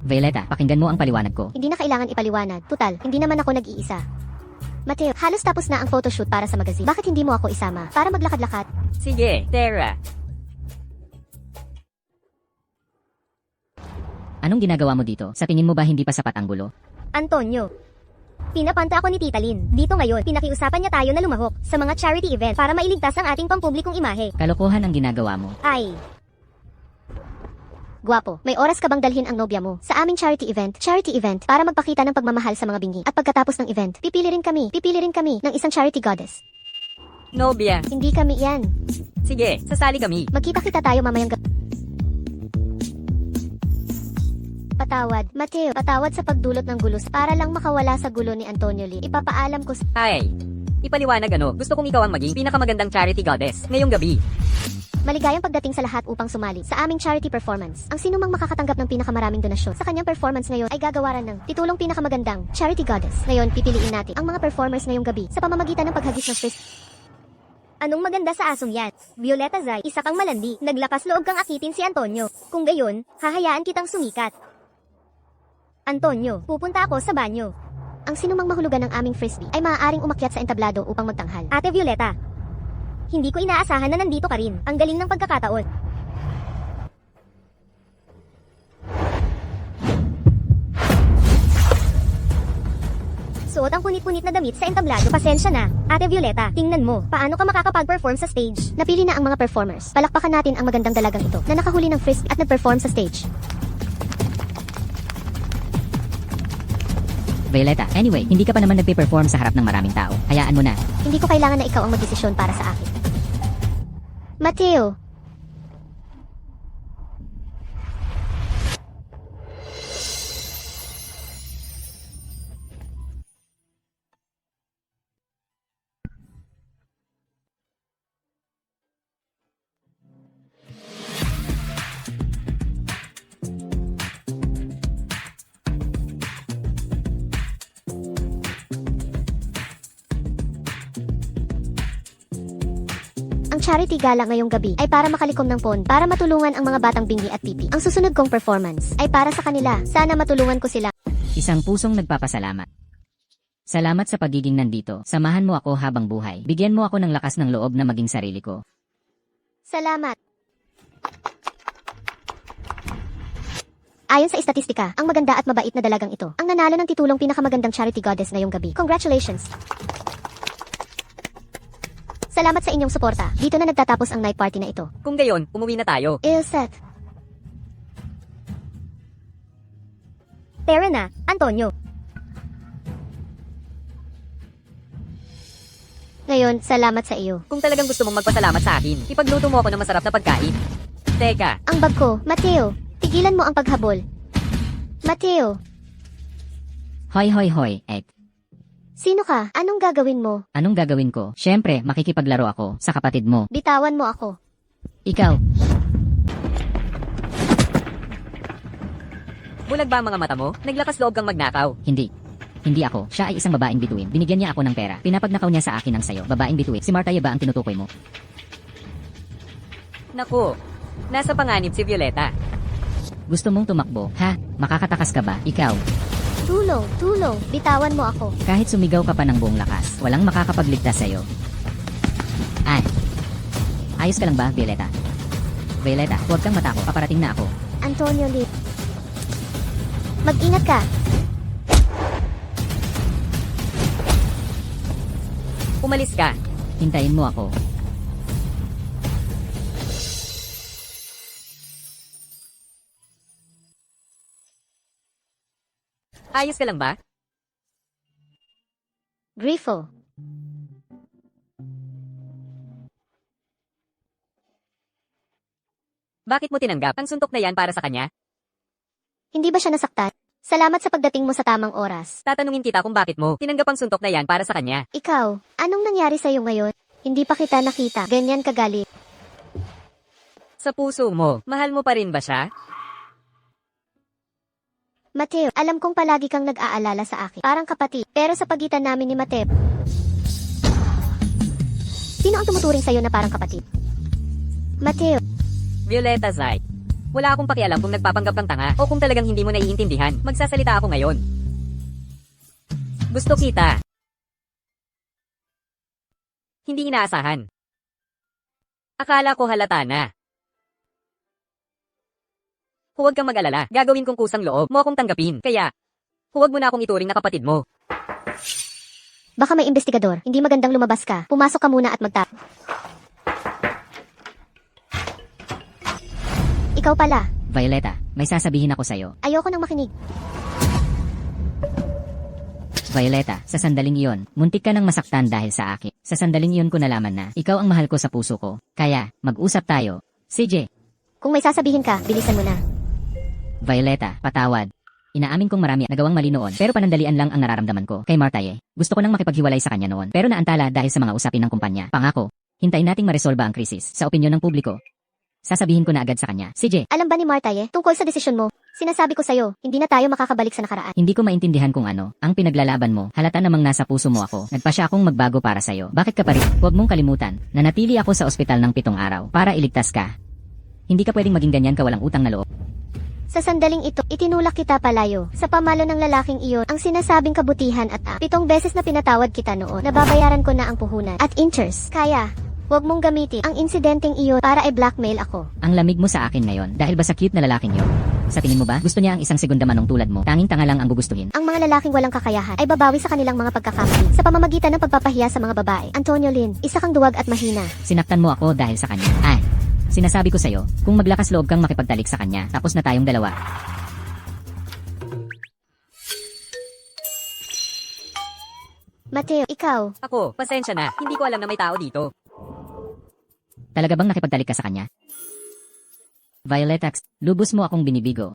Speaker 7: Violeta, pakinggan mo ang paliwanag ko.
Speaker 4: Hindi na kailangan ipaliwanag. Tutal, hindi naman ako nag-iisa. Mateo, halos tapos na ang photoshoot para sa magazine. Bakit hindi mo ako isama? Para maglakad-lakad.
Speaker 6: Sige, Tara.
Speaker 7: Anong ginagawa mo dito? Sa tingin mo ba hindi pa sapat ang gulo?
Speaker 4: Antonio. Pinapanta ako ni Tita Lin. Dito ngayon, pinakiusapan niya tayo na lumahok sa mga charity event para mailigtas ang ating pampublikong imahe.
Speaker 7: Kalokohan ang ginagawa mo.
Speaker 4: Ay. Guwapo, may oras ka bang dalhin ang nobya mo sa aming charity event para magpakita ng pagmamahal sa mga bingi. At pagkatapos ng event, pipili rin kami ng isang charity goddess.
Speaker 6: Nobya.
Speaker 4: Hindi kami yan.
Speaker 6: Sige, sasali kami.
Speaker 4: Magkita-kita tayo mamayang gabi. Patawad, Mateo, patawad sa pagdulot ng gulo para lang makawala sa gulo ni Antonio Lee. Ipapaalam ko sa...
Speaker 6: Ay. Ipaliwanag ano, gusto kong ikaw ang maging pinakamagandang charity goddess ngayong gabi.
Speaker 4: Maligayang pagdating sa lahat upang sumali sa aming charity performance. Ang sinumang makakatanggap ng pinakamaraming donasyon sa kanyang performance ngayon ay gagawaran ng titulong pinakamagandang charity goddess. Ngayon, pipiliin natin ang mga performers ngayong gabi sa pamamagitan ng paghagis ng first. Anong maganda sa asong yan? Violeta Zay, isa kang malandi. Naglakas loob kang akitin si Antonio. Kung gayon, hahayaan kitang sumikat. Antonio, pupunta ako sa banyo. Ang sinumang mahulugan ng aming frisbee ay maaaring umakyat sa entablado upang magtanghal. Ate Violeta, hindi ko inaasahan na nandito ka rin. Ang galing ng pagkakataon. Suot ang punit-punit na damit sa entablado. Pasensya na. Ate Violeta, tingnan mo. Paano ka makakapag-perform sa stage? Napili na ang mga performers. Palakpakan natin ang magandang dalagang ito na nakahuli ng frisbee at nag-perform sa stage.
Speaker 7: Violeta, anyway, hindi ka pa naman nagpe-perform sa harap ng maraming tao. Hayaan mo na.
Speaker 4: Hindi ko kailangan na ikaw ang magdesisyon para sa akin. Mateo, ang charity gala ngayong gabi ay para makalikom ng pon para matulungan ang mga batang bingi at pipi. Ang susunod kong performance ay para sa kanila. Sana matulungan ko sila.
Speaker 7: Isang pusong nagpapasalamat. Salamat sa pagiging nandito. Samahan mo ako habang buhay. Bigyan mo ako ng lakas ng loob na maging sarili ko.
Speaker 4: Salamat. Ayon sa istatistika, ang maganda at mabait na dalagang ito ang nanalo ng titulong pinakamagandang charity goddess ngayong gabi. Congratulations! Salamat sa inyong suporta. Dito na nagtatapos ang night party na ito.
Speaker 6: Kung gayon, umuwi na tayo.
Speaker 4: Ilset. Tara na, Antonio. Ngayon, salamat sa iyo.
Speaker 6: Kung talagang gusto mong magpasalamat sa akin, ipagluto mo ako ng masarap na pagkain. Teka,
Speaker 4: Ang bag ko, Mateo. Tigilan mo ang paghabol. Mateo,
Speaker 7: Hoy hoy hoy, ek.
Speaker 4: sino ka? Anong gagawin mo?
Speaker 7: Anong gagawin ko? Siyempre, makikipaglaro ako sa kapatid mo.
Speaker 4: Bitawan mo ako.
Speaker 7: Ikaw,
Speaker 6: bulag ba ang mga mata mo? Naglakas loob kang magnakaw.
Speaker 7: hindi. Hindi ako. Siya ay isang babaeng bituin. Binigyan niya ako ng pera. Pinapagnakaw niya sa akin ng sayo. Babaeng bituin. Si Martaye ba ang tinutukoy mo?
Speaker 6: Naku, nasa panganib si Violeta.
Speaker 7: Gusto mong tumakbo? Ha? Makakatakas ka ba? Ikaw.
Speaker 4: Tulong, tulong. Bitawan mo ako.
Speaker 7: Kahit sumigaw ka pa ng buong lakas, walang makakapagligtas sa'yo. Ay. Ayos ka lang ba, Violeta? Violeta, huwag kang matakot. Paparating na ako.
Speaker 4: Antonio Lee. Mag-ingat ka.
Speaker 6: Umalis ka.
Speaker 7: Hintayin mo ako.
Speaker 6: Ayos ka lang ba?
Speaker 4: Grifo.
Speaker 6: Bakit mo tinanggap ang suntok na yan para sa kanya?
Speaker 4: Hindi ba siya nasaktan? Salamat sa pagdating mo sa tamang oras.
Speaker 6: Tatanungin kita kung bakit mo tinanggap ang suntok na yan para sa kanya.
Speaker 4: Ikaw, anong nangyari sa'yo ngayon? Hindi pa kita nakita. Ganyan kagalit.
Speaker 6: Sa puso mo, mahal mo pa rin ba siya?
Speaker 4: Mateo, alam kong palagi kang nag-aalala sa akin. Parang kapatid. Pero sa pagitan namin ni Mateo, sino ang tumuturing sa'yo na parang kapatid? Mateo,
Speaker 6: Violeta Zay. Wala akong pakialam kung nagpapanggap kang tanga o kung talagang hindi mo naiintindihan. Magsasalita ako ngayon. Gusto kita. Hindi inaasahan. Akala ko halata na. Huwag kang mag-alala. Gagawin kong kusang loob mo akong tanggapin. Kaya, huwag mo na akong ituring na kapatid mo.
Speaker 4: baka may investigador. Hindi magandang lumabas ka. Pumasok ka muna at magtap. Ikaw pala.
Speaker 7: Violeta, may sasabihin ako sa'yo.
Speaker 4: Ayoko nang makinig.
Speaker 7: Violeta, sa sandaling iyon, muntik ka nang masaktan dahil sa akin. Sa sandaling iyon ko nalaman na, ikaw ang mahal ko sa puso ko. Kaya, mag-usap tayo. CJ,
Speaker 4: Kung may sasabihin ka, bilisan mo na.
Speaker 7: Violeta, patawad. Inaamin kong marami nagawang mali noon, pero panandalian lang ang nararamdaman ko. Kay Martaye, gusto ko nang makipaghiwalay sa kanya noon, pero naantala dahil sa mga usapin ng kumpanya. Pangako, hintayin nating maresolba ang krisis. Sa opinyon ng publiko, sasabihin ko na agad sa kanya. CJ,
Speaker 4: Alam ba ni Martaye, tungkol sa desisyon mo, sinasabi ko sa'yo, hindi na tayo makakabalik sa nakaraan.
Speaker 7: hindi ko maintindihan kung ano ang pinaglalaban mo. Halata namang nasa puso mo ako. Nagpasya akong magbago para sa'yo. Bakit ka pa rin? Huwag mong kalimutan na natili ako sa ospital ng 7 araw para iligtas ka. Hindi ka pwedeng maging ganyan ka walang utang na loob.
Speaker 4: Sa sandaling ito, itinulak kita palayo. Sa pamalo ng lalaking iyon, ang sinasabing kabutihan at 7 beses na pinatawad kita noon. Nababayaran ko na ang puhunan at interest. Kaya, huwag mong gamitin ang insidenteng iyon para i-blackmail ako.
Speaker 7: Ang lamig mo sa akin ngayon dahil ba sa cute na lalaking yun? Sa tingin mo ba, gusto niya ang isang segunda manong tulad mo? Tanging tanga lang ang gugustuhin.
Speaker 4: Ang mga lalaking walang kakayahan ay babawi sa kanilang mga pagkakamali sa pamamagitan ng pagpapahiya sa mga babae. Antonio Lin, isa kang duwag at mahina.
Speaker 7: Sinaktan mo ako dahil sa kanya. Sinasabi ko sa'yo, kung maglakas loob kang makipagtalik sa kanya, tapos na tayong dalawa.
Speaker 4: Mateo, ikaw,
Speaker 6: Ako, pasensya na. Hindi ko alam na may tao dito.
Speaker 7: Talaga bang nakipagtalik ka sa kanya? Violetax, lubos mo akong binibigo.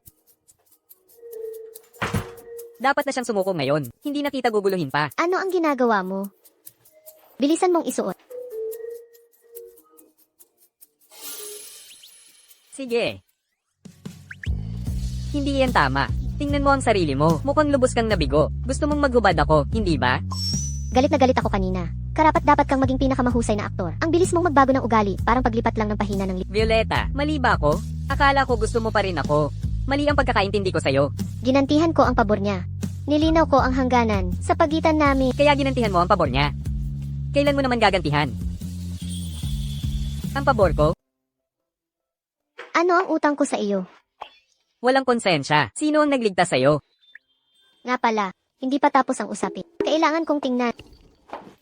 Speaker 6: Dapat na siyang sumuko ngayon. Hindi na kita guguluhin pa.
Speaker 4: ano ang ginagawa mo? Bilisan mong isuot.
Speaker 6: Sige. Hindi yan tama. Tingnan mo ang sarili mo. Mukhang lubos kang nabigo. Gusto mong maghubad ako, hindi ba?
Speaker 4: Galit na galit ako kanina. Karapat dapat kang maging pinakamahusay na aktor. Ang bilis mong magbago ng ugali, parang paglipat lang ng pahina ng
Speaker 6: Violeta, mali ba ako? Akala ko gusto mo pa rin ako. Mali ang pagkakaintindi ko sa'yo.
Speaker 4: Ginantihan ko ang pabor niya. Nilinaw ko ang hangganan sa pagitan namin.
Speaker 6: Kaya ginantihan mo ang pabor niya. Kailan mo naman gagantihan? Ang pabor ko?
Speaker 4: Ano ang utang ko sa iyo?
Speaker 6: Walang konsensya. Sino ang nagligtas sa'yo?
Speaker 4: Nga pala, hindi pa tapos ang usapin. Kailangan kong tingnan.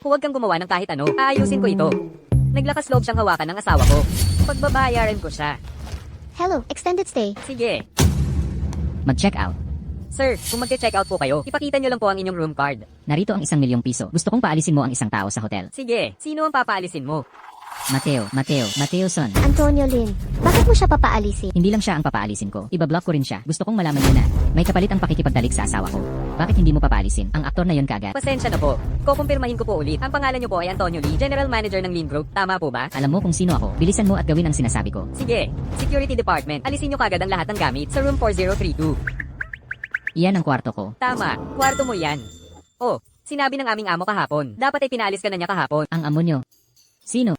Speaker 6: Huwag kang gumawa ng kahit ano. Aayusin ko ito. Naglakas loob siyang hawakan ng asawa ko. Pagbabayaran ko siya.
Speaker 4: Hello, extended stay.
Speaker 6: Sige.
Speaker 7: Mag-check out.
Speaker 6: Sir, kung magche-check out po kayo, ipakita nyo lang po ang inyong room card.
Speaker 7: Narito ang 1,000,000 piso. Gusto kong paalisin mo ang isang tao sa hotel.
Speaker 6: Sige, sino ang papaalisin mo?
Speaker 7: Mateo son.
Speaker 4: Antonio Lin, bakit mo siya papaalisin?
Speaker 7: Hindi lang siya ang papaalisin ko. Ibablock ko rin siya. Gusto kong malaman niya na may kapalit ang pakikipagdalik sa asawa ko. Bakit hindi mo papaalisin ang aktor na yon kaagad?
Speaker 6: Pasensya na po. Kukumpirmahin ko po ulit. Ang pangalan nyo po ay Antonio Lee, General Manager ng Lin Group. Tama po ba?
Speaker 7: Alam mo kung sino ako. Bilisan mo at gawin ang sinasabi ko.
Speaker 6: Sige. Security Department, alisin nyo kagad ang lahat ng gamit sa room 4032.
Speaker 7: Iyan ang kwarto ko.
Speaker 6: Tama. Kwarto mo yan. Oh, sinabi ng aming amo kahapon. Dapat ay pinaalis ka na niya kahapon.
Speaker 7: Ang amo nyo. Sino?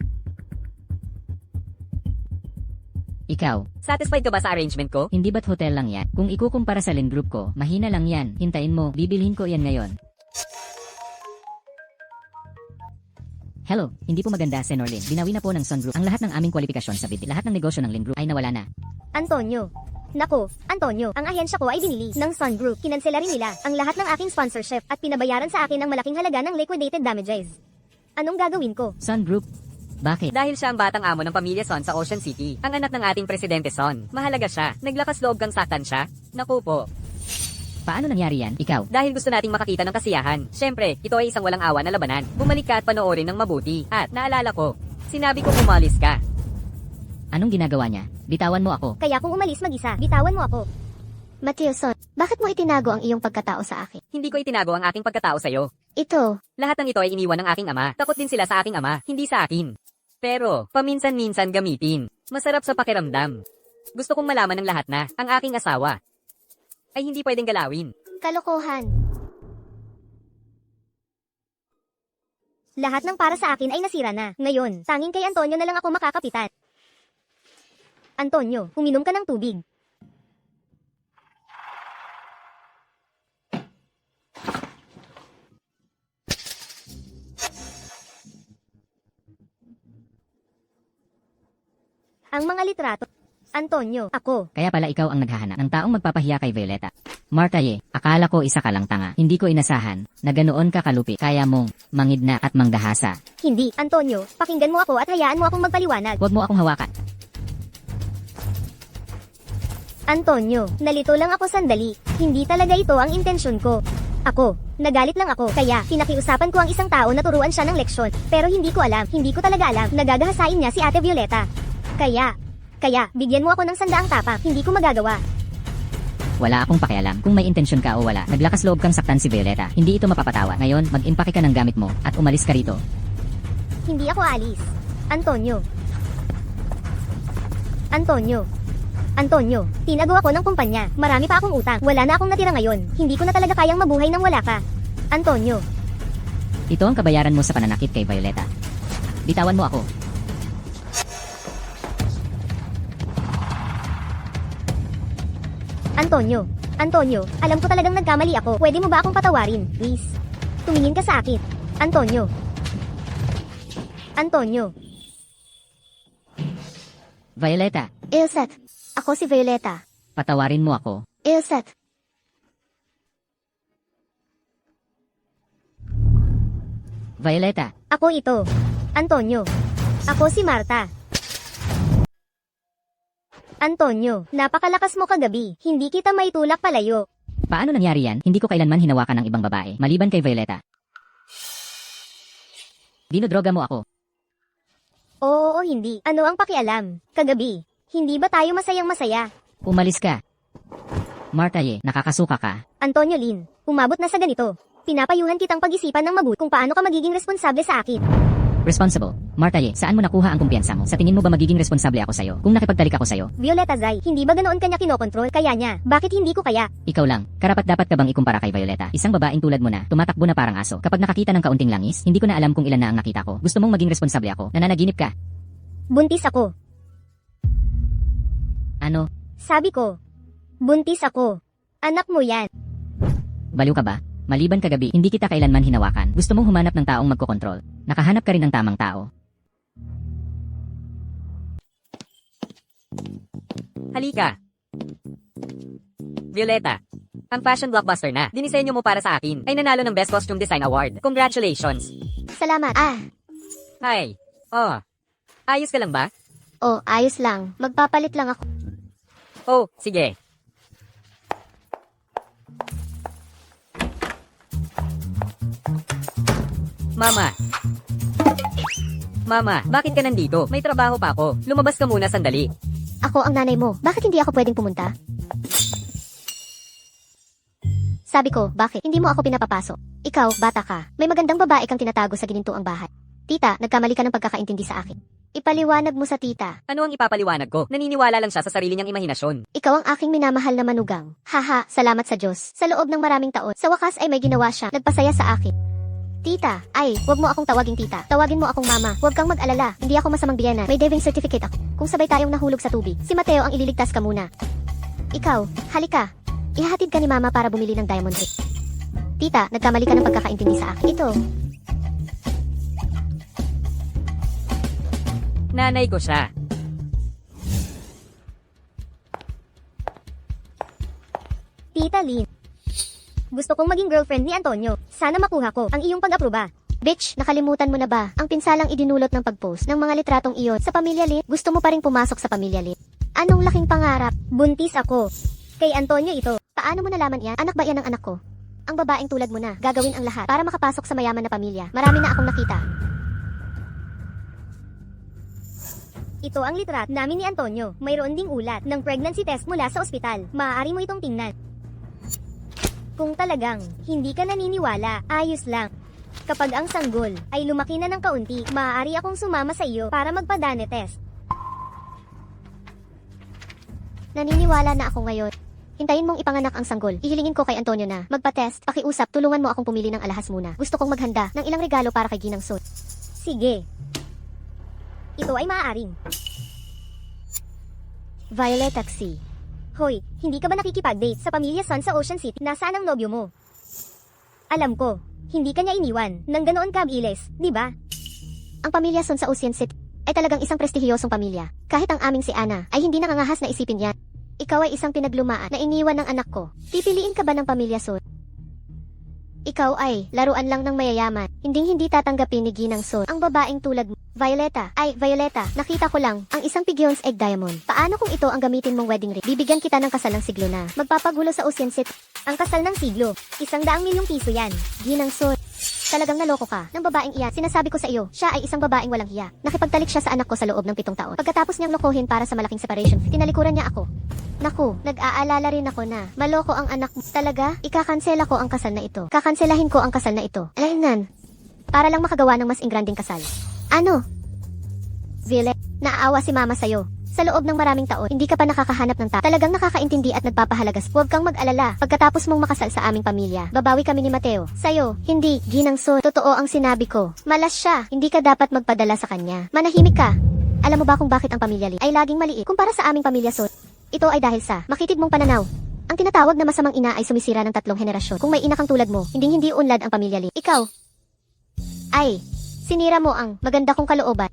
Speaker 7: Ikaw,
Speaker 6: Satisfied ka ba sa arrangement ko?
Speaker 7: hindi ba't hotel lang yan? Kung ikukumpara sa Lin Group ko, mahina lang yan. Hintayin mo, bibilhin ko yan ngayon. Hello, hindi po maganda, Senor Lin. Binawi na po ng Sun Group ang lahat ng aming kwalifikasyon sa bid. Lahat ng negosyo ng Lin Group ay nawala na.
Speaker 4: Antonio. Naku, Antonio, ang ahensya ko ay binili ng Sun Group. Kinansela rin nila ang lahat ng aking sponsorship at pinabayaran sa akin ang malaking halaga ng liquidated damages. Anong gagawin ko?
Speaker 7: Sun Group? Bakit?
Speaker 6: Dahil siya ang batang amo ng pamilya Son sa Ocean City. Ang anak ng ating presidente Son. Mahalaga siya. Naglakas loob kang saktan siya. Naku po.
Speaker 7: Paano nangyari yan? Ikaw?
Speaker 6: Dahil gusto nating makakita ng kasiyahan. Siyempre, ito ay isang walang awa na labanan. Bumalik ka at panoorin ng mabuti. At naalala ko, sinabi ko umalis ka.
Speaker 7: Anong ginagawa niya? Bitawan mo ako.
Speaker 4: Kaya kung umalis mag-isa, bitawan mo ako. Mateo Son,
Speaker 5: Bakit mo itinago ang iyong pagkatao sa akin?
Speaker 6: Hindi ko itinago ang aking pagkatao sa'yo.
Speaker 5: Ito,
Speaker 6: Lahat ng ito ay iniwan ng aking ama. Takot din sila sa aking ama, hindi sa akin. Pero, paminsan-minsan gamitin. Masarap sa pakiramdam. Gusto kong malaman ng lahat na, ang aking asawa, ay hindi pwedeng galawin.
Speaker 5: kalokohan. Lahat ng para sa akin ay nasira na. Ngayon, tanging kay Antonio na lang ako makakapitan. Antonio, uminom ka ng tubig. Ang mga litrato. Antonio, ako.
Speaker 7: Kaya pala ikaw ang naghahanap ng taong magpapahiya kay Violeta. Martaye, akala ko isa ka lang tanga. Hindi ko inasahan na ganoon ka kalupi. Kaya mong mangidna at manggahasa.
Speaker 5: Hindi, Antonio, pakinggan mo ako at hayaan mo akong magpaliwanag.
Speaker 7: Huwag mo akong hawakan.
Speaker 5: Antonio, nalito lang ako sandali. Hindi talaga ito ang intensyon ko. Ako, nagalit lang ako. Kaya, pinakiusapan ko ang isang tao na turuan siya ng leksyon. Pero hindi ko talaga alam, nagagahasain niya si Ate Violeta. Kaya, bigyan mo ako ng 100 tapang, hindi ko magagawa.
Speaker 7: Wala akong pakialam kung may intensyon ka o wala. Naglakas loob kang saktan si Violeta. Hindi ito mapapatawa. Ngayon, mag-impake ka ng gamit mo at umalis ka rito.
Speaker 5: Hindi ako alis. Antonio, tinago ako ng kumpanya. Marami pa akong utang. Wala na akong natira ngayon. Hindi ko na talaga kayang mabuhay nang wala ka. Antonio,
Speaker 7: Ito ang kabayaran mo sa pananakit kay Violeta. Bitawan mo ako.
Speaker 5: Antonio, alam ko talagang nagkamali ako. Pwede mo ba akong patawarin, please? Tumingin ka sa akin. Antonio.
Speaker 7: Violeta,
Speaker 5: Ilset, ako si Violeta.
Speaker 7: patawarin mo ako.
Speaker 5: Ilset,
Speaker 7: Violeta,
Speaker 5: ako ito. Antonio. Ako si Marta. Antonio, napakalakas mo kagabi. Hindi kita maitulak palayo.
Speaker 7: paano nangyari yan? Hindi ko kailanman hinawakan ng ibang babae, maliban kay Violeta. Dinodroga mo ako.
Speaker 5: Oo o hindi. Ano ang pakialam? Kagabi. Hindi ba tayo masayang masaya?
Speaker 7: Umalis ka. Martaye, nakakasuka ka.
Speaker 5: Antonio Lin, umabot na sa ganito. Pinapayuhan kitang pag-isipan ng mabuti kung paano ka magiging responsable sa akin.
Speaker 7: Responsible. Martaye, saan mo nakuha ang kumpiyansa mo? Sa tingin mo ba magiging responsable ako sa'yo? Kung nakipagtalik ako sa'yo,
Speaker 5: Violeta Zay, hindi ba ganoon kanya kinokontrol? Kaya niya. Bakit hindi ko kaya?
Speaker 7: ikaw lang. Karapat-dapat ka bang ikumpara kay Violeta? Isang babaeng tulad mo na, tumatakbo na parang aso. Kapag nakakita ng kaunting langis, hindi ko na alam kung ilan na ang nakita ko. Gusto mong maging responsable ako? Nananaginip ka?
Speaker 5: Buntis ako.
Speaker 7: Ano?
Speaker 5: Sabi ko. Buntis ako. Anak mo yan.
Speaker 7: Baliw ka ba? Maliban kagabi, hindi kita kailanman hinawakan. Gusto mong humanap ng taong magkokontrol. Nakahanap ka rin ng tamang tao.
Speaker 6: Halika. Violeta, ang fashion blockbuster na dinisenyo mo para sa akin ay nanalo ng Best Costume Design Award. Congratulations!
Speaker 5: Salamat.
Speaker 6: Hi. Oh, ayos ka lang ba?
Speaker 5: Oh, ayos lang. Magpapalit lang ako.
Speaker 6: Oh, sige. Mama, bakit ka nandito? May trabaho pa ako. Lumabas ka muna sandali.
Speaker 5: Ako ang nanay mo. Bakit hindi ako pwedeng pumunta? Sabi ko, bakit? Hindi mo ako pinapapasok. Ikaw, bata ka. May magandang babae kang tinatago sa ginintuang bahay. Tita, nagkamali ka ng pagkakaintindi sa akin. Ipaliwanag mo sa tita.
Speaker 6: Ano ang ipapaliwanag ko? Naniniwala lang siya sa sarili niyang imahinasyon.
Speaker 5: Ikaw ang aking minamahal na manugang. Haha, salamat sa Diyos. Sa loob ng maraming taon, sa wakas ay may ginawa siya. Nagpasaya sa akin. Tita, wag mo akong tawaging tita. Tawagin mo akong mama. Huwag kang mag-alala. Hindi ako masamang biyana. May diving certificate ako. Kung sabay tayong nahulog sa tubig, si Mateo ang ililigtas ka muna. Ikaw, halika. Ihahatid ka ni mama para bumili ng diamond ring. Tita, nagkamali ka ng pagkakaintindi sa akin. Ito.
Speaker 6: Nanay ko siya.
Speaker 5: Tita Lynn. Gusto kong maging girlfriend ni Antonio. Sana makuha ko ang iyong pag-aproba. Bitch, nakalimutan mo na ba ang pinsalang idinulot ng pag-post ng mga litratong iyon sa Pamilya Lin? Gusto mo pa rin pumasok sa Pamilya Lin? Anong laking pangarap? Buntis ako. Kay Antonio ito. Paano mo nalaman yan? Anak ba yan ng anak ko? Ang babaeng tulad mo na, gagawin ang lahat para makapasok sa mayaman na pamilya. Marami na akong nakita. Ito ang litrat namin ni Antonio. Mayroon ding ulat ng pregnancy test mula sa ospital. Maaari mo itong tingnan.
Speaker 4: Kung talagang hindi ka naniniwala, ayos lang. Kapag ang sanggol ay lumaki na ng kaunti, maaari akong sumama sa iyo para magpa-DNA test. Naniniwala na ako ngayon. Hintayin mong ipanganak ang sanggol. Ihilingin ko kay Antonio na magpa-test, pakiusap, tulungan mo akong pumili ng alahas muna. Gusto kong maghanda ng ilang regalo para kay Ginang Sun. Sige. Ito ay maaaring. Violet Taxi. Hoy, hindi ka ba nakikipag-date sa Pamilya Sun sa Ocean City? Nasaan ang nobyo mo? Alam ko, hindi ka niya iniwan nang ganoon ka-abiles, di ba? Ang Pamilya Sun sa Ocean City ay talagang isang prestihiyosong pamilya. Kahit ang aming si Ana ay hindi nakangahas na isipin yan. Ikaw ay isang pinaglumaan na iniwan ng anak ko. Pipiliin ka ba ng Pamilya Sun? Ikaw ay laruan lang ng mayayaman. Hindi tatanggapin ni Ginang Sun ang babaeng tulad mo. Violeta, nakita ko lang ang isang Pigion's Egg Diamond. Paano kung ito ang gamitin mong wedding ring? Bibigyan kita ng kasal ng siglo na magpapagulo sa Ocean City. Ang kasal ng siglo, 100 milyong piso yan. Ginang Sun, talagang naloko ka ng babaeng iyan. Sinasabi ko sa iyo, siya ay isang babaeng walang hiya. Nakipagtalik siya sa anak ko sa loob ng 7 taon. Pagkatapos niyang lokohin para sa malaking separation, tinalikuran niya ako. Naku, nag-aalala rin ako na maloko ang anak mo. Talaga, ikakansela ko ang kasal na ito. Kakanselahin ko ang kasal na ito. Alainan, para lang makagawa ng mas ingranding kasal. Ano? Violet, naaawa si mama sa'yo. Sa loob ng maraming taon, hindi ka pa nakakahanap ng talagang nakakaintindi at nagpapahalaga. Huwag kang mag-alala. Pagkatapos mong makasal sa aming pamilya, babawi kami ni Mateo. Sa'yo, hindi, Ginang Sun. Totoo ang sinabi ko. Malas siya. Hindi ka dapat magpadala sa kanya. Manahimik ka. Alam mo ba kung bakit ang pamilya Lee ay laging maliit kumpara sa aming pamilya Sun? Ito ay dahil sa makitid mong pananaw. Ang tinatawag na masamang ina ay sumisira ng 3 henerasyon. Kung may ina kang tulad mo, hindi unlad ang pamilya Lee. Ikaw ay sinira mo ang maganda kong kalooban.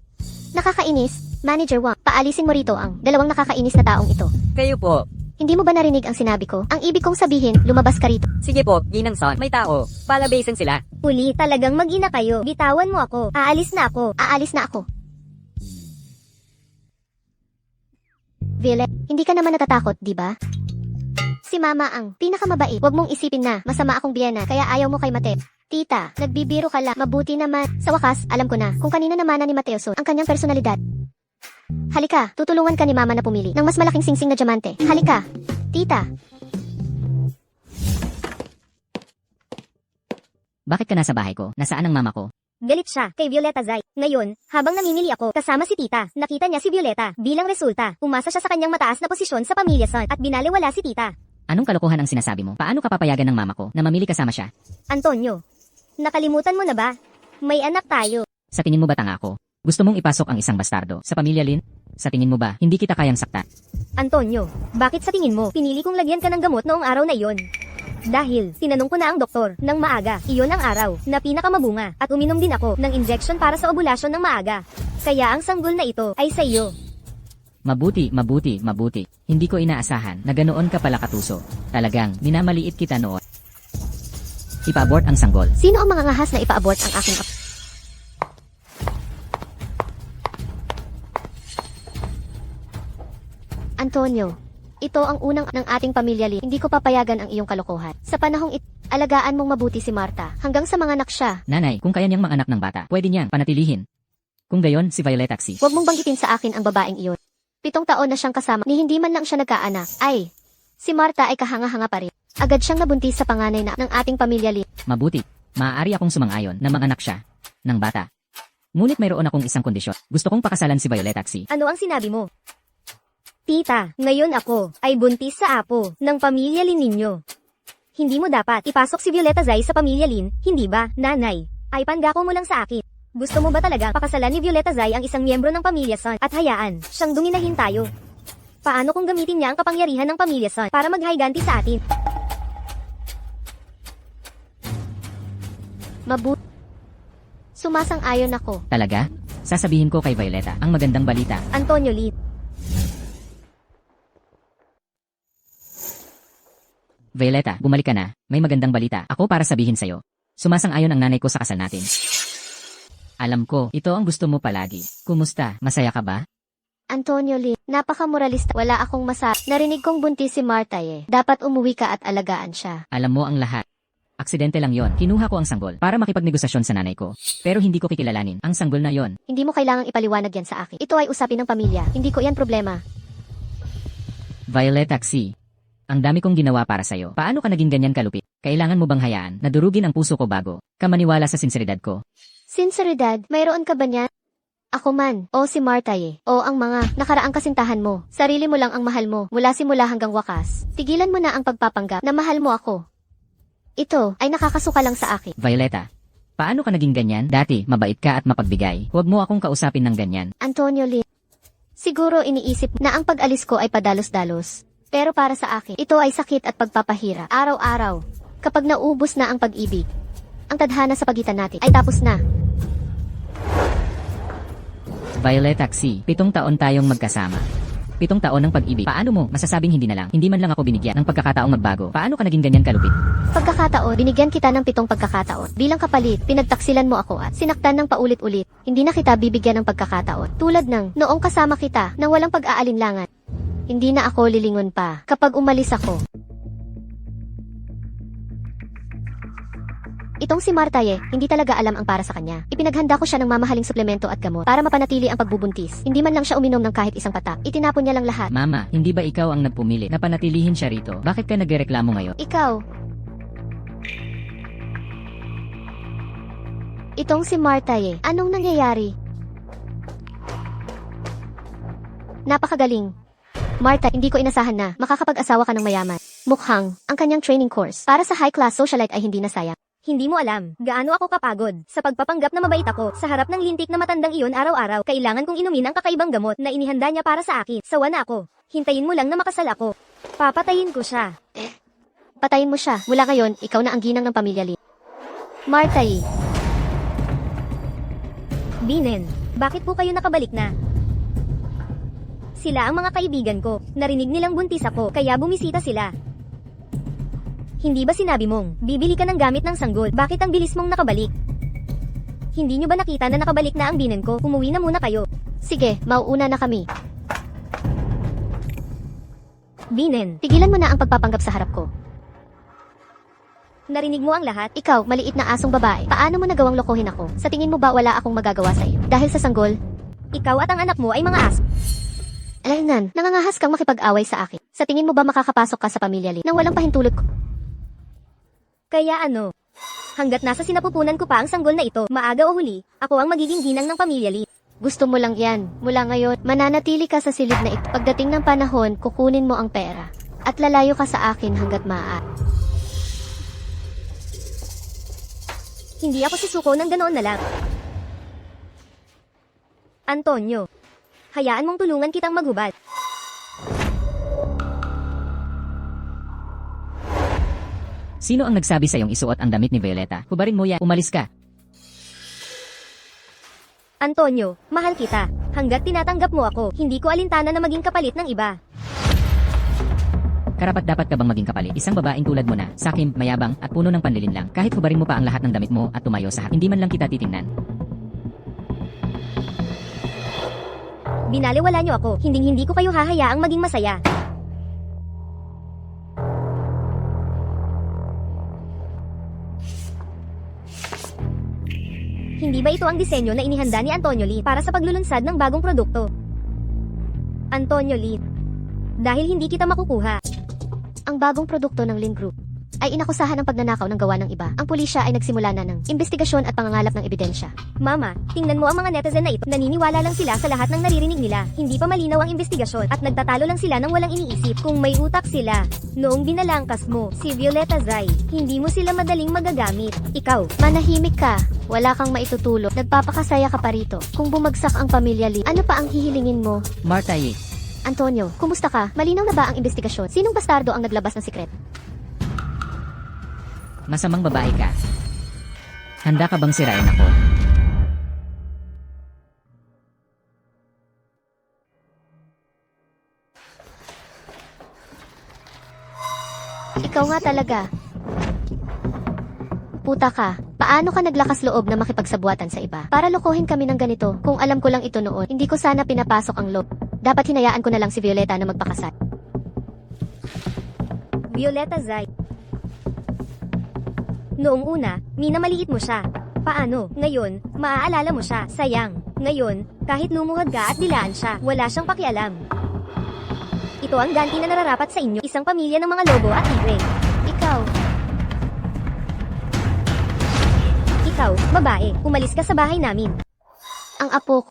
Speaker 4: Nakakainis. Manager Wang, paalisin mo rito ang 2 nakakainis na taong ito.
Speaker 6: Kayo po.
Speaker 4: Hindi mo ba narinig ang sinabi ko? Ang ibig kong sabihin, lumabas ka rito.
Speaker 6: Sige po, Ginang Sun. May tao. Palabasin sila.
Speaker 4: Uli, talagang mag-ina kayo. Bitawan mo ako. Aalis na ako.
Speaker 2: Aalis na ako. Violet, hindi ka naman natatakot, di ba? Si Mama ang pinakamabait. Huwag mong isipin na masama akong biyena kaya ayaw mo kay Mateo. Tita, nagbibiro ka lang. Mabuti naman. Sa wakas, alam ko na kung kanino naman ni Mateo Sun ang kanyang personalidad. Halika, tutulungan ka ni Mama na pumili ng mas malaking singsing na diamante. Halika, tita.
Speaker 7: Bakit ka nasa bahay ko? Nasaan ang mama ko?
Speaker 4: Galit siya kay Violeta Zay. Ngayon, habang namimili ako kasama si tita, nakita niya si Violeta. Bilang resulta, umasa siya sa kanyang mataas na posisyon sa Pamilya Sun at binaliwala si tita.
Speaker 7: Anong kalokohan ang sinasabi mo? Paano ka papayagan ng mama ko na mamili kasama siya?
Speaker 4: Antonio, nakalimutan mo na ba? May anak tayo.
Speaker 7: Sa tingin mo ba tanga ako? Gusto mong ipasok ang isang bastardo sa pamilya Lin? Sa tingin mo ba, hindi kita kayang saktan?
Speaker 4: Antonio, bakit sa tingin mo, pinili kong lagyan ka ng gamot noong araw na iyon? Dahil, tinanong ko na ang doktor ng maaga, iyon ang araw na pinakamabunga at uminom din ako ng injection para sa ovulasyon ng maaga. Kaya ang sanggol na ito ay sa iyo.
Speaker 7: Mabuti. Hindi ko inaasahan na ganoon ka pala katuso. Talagang, minamaliit kita noon. Ipa-abort ang sanggol.
Speaker 2: Sino ang mga ngahas na ipa-abort ang aking Antonio, ito ang unang ng ating pamilya Lee. Hindi ko papayagan ang iyong kalokohan. Sa panahong alagaan mong mabuti si Marta hanggang sa mga anak siya.
Speaker 7: Nanay, kung kaya niyang manganak ng bata, pwede niyang panatilihin. Kung gayon, si Violet Taxi.
Speaker 2: Huwag mong banggitin sa akin ang babaeng iyon. 7 taon na siyang kasama ni hindi man lang siya nagkaanak. Ay, si Marta ay kahanga-hanga pa rin. Agad siyang nabuntis sa panganay na ng ating pamilya Lee.
Speaker 7: Mabuti. Maaari akong sumang-ayon na manganak siya ng bata. Ngunit mayroon akong isang kondisyon. Gusto kong pakasalan si Violet Taxi.
Speaker 4: Ano ang sinabi mo? Tita, ngayon ako ay buntis sa apo ng Pamilya Lin ninyo. Hindi mo dapat ipasok si Violeta Zay sa Pamilya Lin, hindi ba, nanay? Ay pangako mo lang sa akin. Gusto mo ba talaga pakasalan ni Violeta Zay ang isang miyembro ng Pamilya Sun at hayaan siyang duminahin tayo? Paano kung gamitin niya ang kapangyarihan ng Pamilya Sun para maghiganti sa atin?
Speaker 2: Sumasang-ayon ako.
Speaker 7: Talaga? Sasabihin ko kay Violeta ang magandang balita.
Speaker 4: Antonio Lin.
Speaker 7: Violeta, bumalik ka na. May magandang balita ako para sabihin sa'yo. Sumasang-ayon ang nanay ko sa kasal natin. Alam ko, ito ang gusto mo palagi. Kumusta? Masaya ka ba?
Speaker 2: Antonio Lee, napakamoralista. Wala akong narinig kong buntis si Marta eh. Dapat umuwi ka at alagaan siya.
Speaker 7: Alam mo ang lahat. Aksidente lang yon. Kinuha ko ang sanggol para makipagnegosasyon sa nanay ko. Pero hindi ko kikilalanin ang sanggol na yon.
Speaker 2: Hindi mo kailangang ipaliwanag yan sa akin. Ito ay usapin ng pamilya. Hindi ko yan problema.
Speaker 7: Violet Taxi. Ang dami kong ginawa para sa'yo. Paano ka naging ganyan kalupit? Kailangan mo bang hayaan na durugin ang puso ko bago ka maniwala sa sinseridad ko?
Speaker 4: Sinseridad, mayroon ka ba niyan? Ako man, o si Martaye, o ang mga nakaraang kasintahan mo. Sarili mo lang ang mahal mo, mula simula hanggang wakas. Tigilan mo na ang pagpapanggap na mahal mo ako. Ito ay nakakasuka lang sa akin.
Speaker 7: Violeta, paano ka naging ganyan? Dati, mabait ka at mapagbigay. Huwag mo akong kausapin ng ganyan.
Speaker 4: Antonio Lin. Siguro iniisip na ang pag-alis ko ay padalos-dalos. Pero para sa akin, ito ay sakit at pagpapahirap. Araw-araw, kapag naubos na ang pag-ibig, ang tadhana sa pagitan natin ay tapos na.
Speaker 7: Violeta Taxi, 7 taon tayong magkasama. 7 taon ng pag-ibig. Paano mo masasabing hindi na lang? Hindi man lang ako binigyan ng pagkakataong magbago. Paano ka naging ganyan kalupit?
Speaker 4: Pagkakataon, binigyan kita ng 7 pagkakataon. Bilang kapalit, pinagtaksilan mo ako at sinaktan ng paulit-ulit. Hindi na kita bibigyan ng pagkakataon. Tulad ng noong kasama kita nang walang pag-aalinlangan. Hindi na ako lilingon pa kapag umalis ako. Itong si Martaye, hindi talaga alam ang para sa kanya. Ipinaghanda ko siya ng mamahaling suplemento at gamot para mapanatili ang pagbubuntis. Hindi man lang siya uminom ng kahit isang patak. Itinapon niya lang lahat.
Speaker 7: Mama, hindi ba ikaw ang nagpumili na panatilihin siya rito? Bakit ka nagrereklamo ngayon?
Speaker 4: Ikaw. Itong si Martaye, anong nangyayari? Napakagaling. Marta, hindi ko inasahan na makakapag-asawa ka ng mayaman. Mukhang, ang kanyang training course para sa high-class socialite ay hindi nasayang.
Speaker 5: Hindi mo alam, gaano ako kapagod sa pagpapanggap na mabait ako sa harap ng lintik na matandang iyon araw-araw. Kailangan kong inumin ang kakaibang gamot na inihanda niya para sa akin. Sawa na ako. Hintayin mo lang na makasal ako. Papatayin ko siya.
Speaker 4: Patayin mo siya. Mula ngayon, ikaw na ang ginang ng pamilya Lee. Martaye,
Speaker 5: Binen, bakit po kayo nakabalik na? Sila ang mga kaibigan ko. Narinig nilang buntis ako, kaya bumisita sila. Hindi ba sinabi mong, bibili ka ng gamit ng sanggol? Bakit ang bilis mong nakabalik? Hindi nyo ba nakita na nakabalik na ang binen ko? Umuwi na muna kayo.
Speaker 4: sige, mauuna na kami.
Speaker 5: Binen,
Speaker 4: Tigilan mo na ang pagpapanggap sa harap ko.
Speaker 5: narinig mo ang lahat?
Speaker 4: Ikaw, maliit na asong babae. Paano mo nagawang lokohin ako? Sa tingin mo ba wala akong magagawa sa iyo? Dahil sa sanggol?
Speaker 5: Ikaw at ang anak mo ay mga aso.
Speaker 4: Alaynan, nangangahas kang makipag-away sa akin. Sa tingin mo ba makakapasok ka sa pamilya Lee nang walang pahintulot ko?
Speaker 5: Kaya ano? Hanggat nasa sinapupunan ko pa ang sanggol na ito, maaga o huli, ako ang magiging ginang ng pamilya Lee.
Speaker 4: Gusto mo lang yan. Mula ngayon, mananatili ka sa silid na ito. Pagdating ng panahon, kukunin mo ang pera. At lalayo ka sa akin hanggat maaari.
Speaker 5: Hindi ako sisuko ng ganoon na lang. Antonio, hayaan mong tulungan kitang maghubad.
Speaker 7: Sino ang nagsabi sa iyong isuot ang damit ni Violeta? Hubarin mo yan, umalis ka.
Speaker 5: Antonio, mahal kita. Hanggat tinatanggap mo ako, hindi ko alintana na maging kapalit ng iba.
Speaker 7: Karapat dapat ka bang maging kapalit? Isang babaeng tulad mo na, sakim, mayabang, at puno ng panlilinlang. Kahit hubarin mo pa ang lahat ng damit mo at tumayo sa hindi man lang kita titingnan.
Speaker 5: Binaliwala niyo ako, hindi ko kayo hahayaang maging masaya. Hindi ba ito ang disenyo na inihanda ni Antonio Lee para sa paglulunsad ng bagong produkto? Antonio Lee, dahil hindi kita makukuha.
Speaker 4: Ang bagong produkto ng Lin Group ay inakusahan ng pagnanakaw ng gawa ng iba. Ang pulisya ay nagsimula na ng investigasyon at pangangalap ng ebidensya.
Speaker 5: Mama, tingnan mo ang mga netizen na ito. Naniniwala lang sila sa lahat ng naririnig nila. Hindi pa malinaw ang investigasyon at nagtatalo lang sila ng walang iniisip. Kung may utak sila, noong binalangkas mo, si Violeta Zay, hindi mo sila madaling magagamit. Ikaw,
Speaker 4: Manahimik ka. Wala kang maitutulot. Nagpapakasaya ka pa rito. Kung bumagsak ang pamilya Lee, ano pa ang hihilingin mo?
Speaker 7: Martaye,
Speaker 4: Antonio, kumusta ka? Malinaw na ba ang investigasyon? Sinong bastardo ang naglabas ng sikreto?
Speaker 7: masamang babae ka. Handa ka bang sirain ako?
Speaker 4: Ikaw nga talaga. Puta ka. Paano ka naglakas loob na makipagsabuatan sa iba? Para lokohin kami ng ganito. Kung alam ko lang ito noon, hindi ko sana pinapasok ang loob. Dapat hinayaan ko na lang si Violeta na magpakasal.
Speaker 5: Violeta Zay. Noong una, minamaliit mo siya. Paano? Ngayon, maaalala mo siya. Sayang. Ngayon, kahit lumuhod ka at dilaan siya, wala siyang pakialam.
Speaker 4: Ito ang ganti na nararapat sa inyo, isang pamilya ng mga lobo at tigre. Ikaw, babae, umalis ka sa bahay namin.
Speaker 5: Ang apo ko.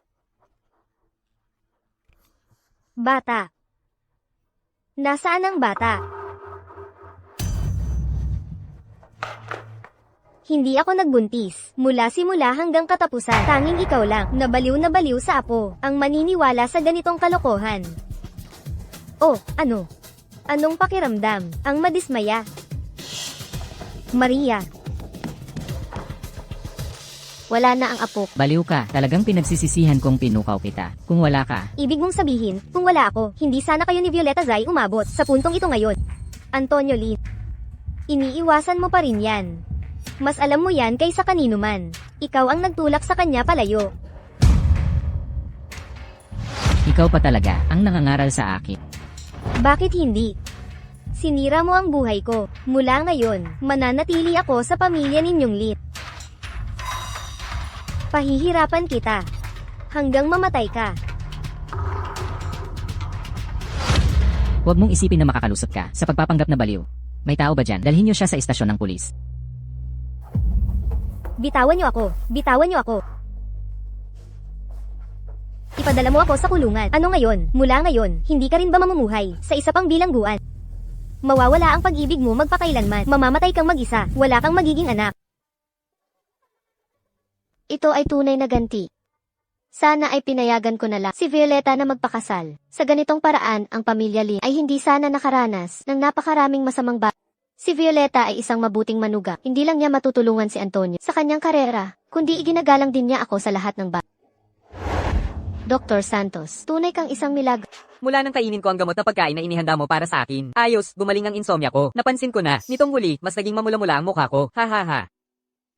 Speaker 4: Bata. Nasaan ang bata? Hindi ako nagbuntis. Mula simula hanggang katapusan. Tanging ikaw lang, nabaliw na baliw sa apo, ang maniniwala sa ganitong kalokohan. Oh, ano? Anong pakiramdam? Ang madismaya. Maria,
Speaker 5: Wala na ang apo ko.
Speaker 7: Baliw ka, talagang pinagsisisihan kong pinukaw kita. Kung wala ka,
Speaker 4: ibig mong sabihin, kung wala ako, hindi sana kayo ni Violeta Zay umabot sa puntong ito ngayon. Antonio Lin, iniiwasan mo pa rin yan. Mas alam mo yan kaysa kanino man. Ikaw ang nagtulak sa kanya palayo.
Speaker 7: ikaw pa talaga ang nangangaral sa akin.
Speaker 4: Bakit hindi? Sinira mo ang buhay ko. Mula ngayon, mananatili ako sa pamilya ninyong Lit. Pahihirapan kita. Hanggang mamatay ka.
Speaker 7: Huwag mong isipin na makakalusot ka sa pagpapanggap na baliw. May tao ba dyan? Dalhin niyo siya sa istasyon ng pulis.
Speaker 4: Bitawan niyo ako. Bitawan niyo ako. Ipadala mo ako sa kulungan. Ano ngayon? Mula ngayon, hindi ka rin ba mamumuhay sa isa pang bilangguan? Mawawala ang pag-ibig mo magpakailanman. Mamamatay kang mag-isa. Wala kang magiging anak.
Speaker 5: Ito ay tunay na ganti. Sana ay pinayagan ko na lang si Violeta na magpakasal. Sa ganitong paraan, ang pamilya Lin ay hindi sana nakaranas ng napakaraming masamang Si Violeta ay isang mabuting manuga. Hindi lang niya matutulungan si Antonio sa kanyang karera, kundi iginagalang din niya ako sa lahat ng Dr. Santos, tunay kang isang milagro.
Speaker 6: Mula nang kainin ko ang gamot na pagkain na inihanda mo para sa akin, ayos, gumaling ang insomnia ko. Napansin ko na, nitong huli, mas naging mamula-mula ang mukha ko. Ha ha ha.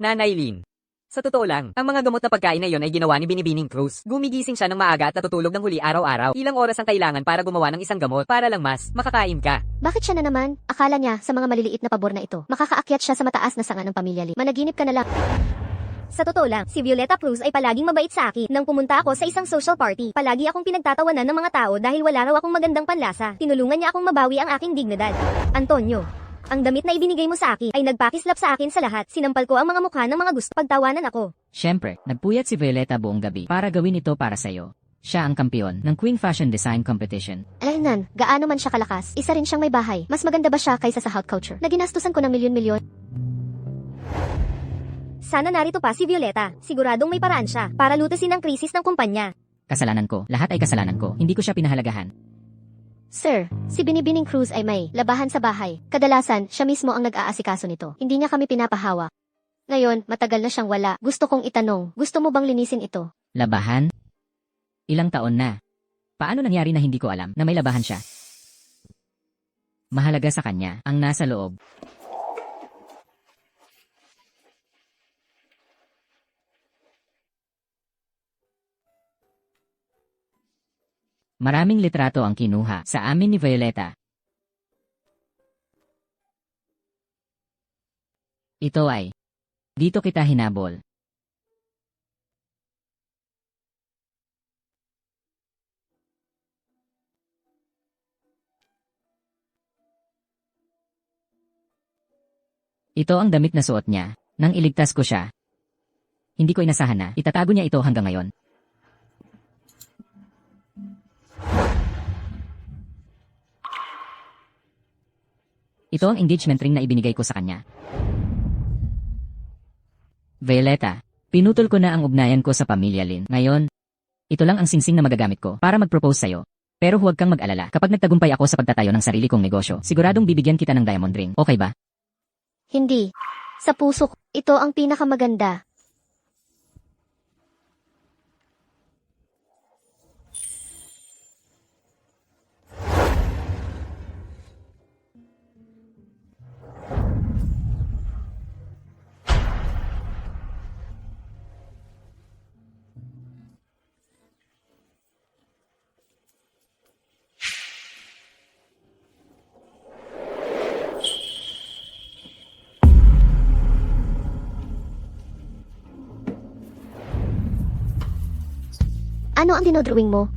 Speaker 6: Nanay Lin. Sa totoo lang, ang mga gamot na pagkain na yon ay ginawa ni Binibining Cruz. Gumigising siya ng maaga at natutulog ng huli araw-araw. Ilang oras ang kailangan para gumawa ng isang gamot para lang mas makakain ka.
Speaker 5: Bakit siya na naman? Akala niya sa mga maliliit na pabor na ito, makakaakyat siya sa mataas na sanga ng pamilya Lin. Managinip ka na lang.
Speaker 4: Sa totoo lang, si Violeta Cruz ay palaging mabait sa akin. Nang pumunta ako sa isang social party, palagi akong pinagtatawanan ng mga tao dahil wala raw akong magandang panlasa. Tinulungan niya akong mabawi ang aking dignidad. Antonio, ang damit na ibinigay mo sa akin ay nagpakislap sa akin sa lahat. Sinampal ko ang mga mukha ng mga gusto pagtawanan ako.
Speaker 7: Siyempre, nagpuyat si Violeta buong gabi para gawin ito para sa'yo. Siya ang kampiyon ng Queen Fashion Design Competition.
Speaker 5: Alaynan, gaano man siya kalakas, isa rin siyang may bahay. Mas maganda ba siya kaysa sa hot culture? Naginastusan ko ng milyon-milyon.
Speaker 4: Sana narito pa si Violeta. Siguradong may paraan siya para lutasin ang krisis ng kumpanya.
Speaker 7: Kasalanan ko, lahat ay kasalanan ko. Hindi ko siya pinahalagahan.
Speaker 5: Sir, si Binibining Cruz ay may labahan sa bahay. Kadalasan, siya mismo ang nag-aasikaso nito. Hindi niya kami pinapahawak. Ngayon, matagal na siyang wala. Gusto kong itanong, gusto mo bang linisin ito?
Speaker 7: Labahan? Ilang taon na. Paano nangyari na hindi ko alam na may labahan siya? Mahalaga sa kanya ang nasa loob. Maraming litrato ang kinuha sa amin ni Violeta. Ito ay, dito kita hinabol. Ito ang damit na suot niya, nang iligtas ko siya. Hindi ko inasahan na itatago niya ito hanggang ngayon. Ito ang engagement ring na ibinigay ko sa kanya. Violeta, pinutol ko na ang ugnayan ko sa pamilya Lin. Ngayon, ito lang ang singsing na magagamit ko para mag-propose sa'yo. Pero huwag kang mag-alala. Kapag nagtagumpay ako sa pagtatayo ng sarili kong negosyo, siguradong bibigyan kita ng diamond ring. Okay ba?
Speaker 5: Hindi. Sa puso ko, ito ang pinakamaganda. Ano ang dinodrawing mo?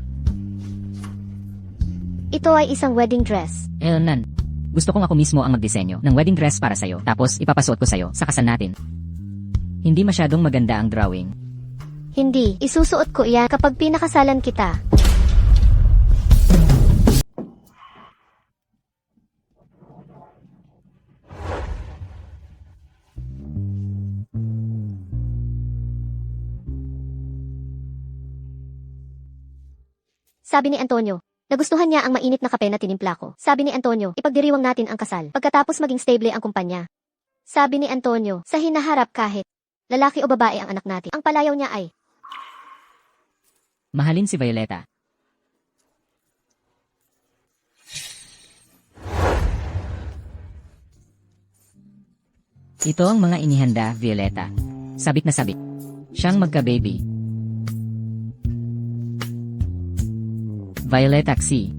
Speaker 5: Ito
Speaker 4: Ito ay isang wedding dress.
Speaker 7: Nan. Gusto kong ako mismo ang magdisenyo ng wedding dress para sa'yo. Tapos ipapasuot ko sa'yo sa kasal natin. Hindi masyadong maganda ang drawing.
Speaker 4: Hindi, isusuot ko iyan kapag pinakasalan kita. Sabi ni Antonio, nagustuhan niya ang mainit na kape na tinimpla ko. Sabi ni Antonio, ipagdiriwang natin ang kasal. Pagkatapos maging stable ang kumpanya. Sabi ni Antonio, sa hinaharap kahit lalaki o babae ang anak natin, ang palayaw niya ay
Speaker 7: Mahalin si Violeta. Ito ang mga inihanda, Violeta. Sabik na sabik. Siyang magka-baby. Violet Taxi.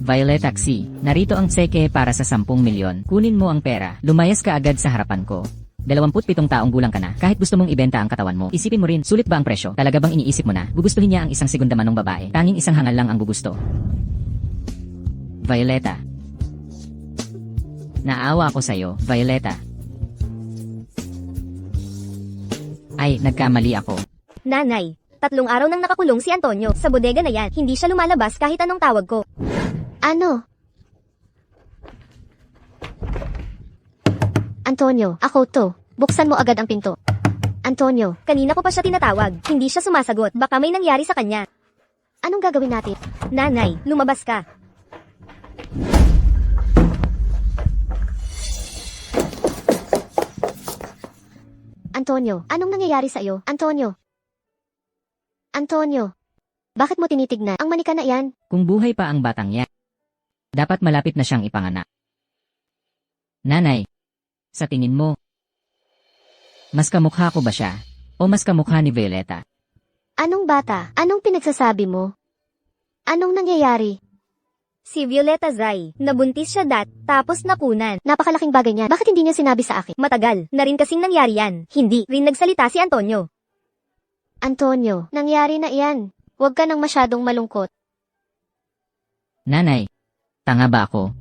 Speaker 7: Violet Taxi. Narito ang tseke para sa 10 milyon. Kunin mo ang pera. Lumayas ka agad sa harapan ko. 27 taong gulang ka na. Kahit gusto mong ibenta ang katawan mo, isipin mo rin, sulit ba ang presyo? Talaga bang iniisip mo na? Gugustuhin niya ang isang segunda manong babae. Tanging isang hangal lang ang gugusto. Violeta. Naawa ako sa'yo, Violeta. Ay, nagkamali ako.
Speaker 4: Nanay. 3 araw nang nakakulong si Antonio sa bodega na yan. Hindi siya lumalabas kahit anong tawag ko. Ano? Antonio, ako to. Buksan mo agad ang pinto. Antonio, kanina ko pa siya tinatawag. Hindi siya sumasagot. Baka may nangyari sa kanya. Anong gagawin natin? Nanay, lumabas ka. Antonio, anong nangyayari sa iyo? Antonio. Antonio. Bakit mo tinitignan? Ang manika na yan.
Speaker 7: Kung buhay pa ang batang yan, dapat malapit na siyang ipanganak. Nanay, sa tingin mo, mas kamukha ko ba siya? O mas kamukha ni Violeta?
Speaker 4: Anong bata? Anong pinagsasabi mo? Anong nangyayari? Si Violeta Zay, nabuntis siya tapos nakunan. Napakalaking bagay niya. Bakit hindi niya sinabi sa akin? Matagal, na rin kasing nangyari yan. Hindi rin nagsalita si Antonio. Antonio, nangyari na iyan. Huwag ka nang masyadong malungkot.
Speaker 7: Nanay, tanga ba ako?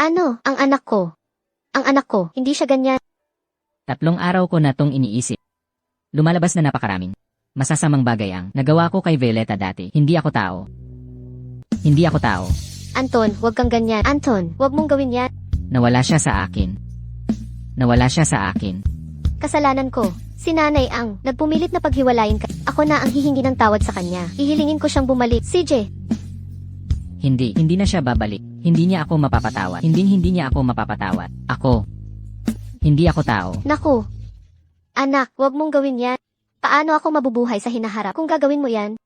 Speaker 4: Ano, ang anak ko? Ang anak ko, hindi siya ganyan.
Speaker 7: 3 araw ko na tong iniisip. Lumalabas na napakaraming masasamang bagay ang nagawa ko kay Violeta dati. Hindi ako tao. Hindi ako tao.
Speaker 4: Anton, huwag kang ganyan. Anton, huwag mong gawin yan.
Speaker 7: Nawala siya sa akin. Nawala siya sa akin.
Speaker 4: Kasalanan ko. Si nanay ang nagpumilit na paghiwalayin ka. Ako na ang hihingi ng tawad sa kanya. Ihilingin ko siyang bumalik. CJ,
Speaker 7: Hindi na siya babalik. Hindi niya ako mapapatawad. Hindi niya ako mapapatawad. Hindi ako tao.
Speaker 4: naku. Anak, huwag mong gawin yan. Paano ako mabubuhay sa hinaharap kung gagawin mo yan?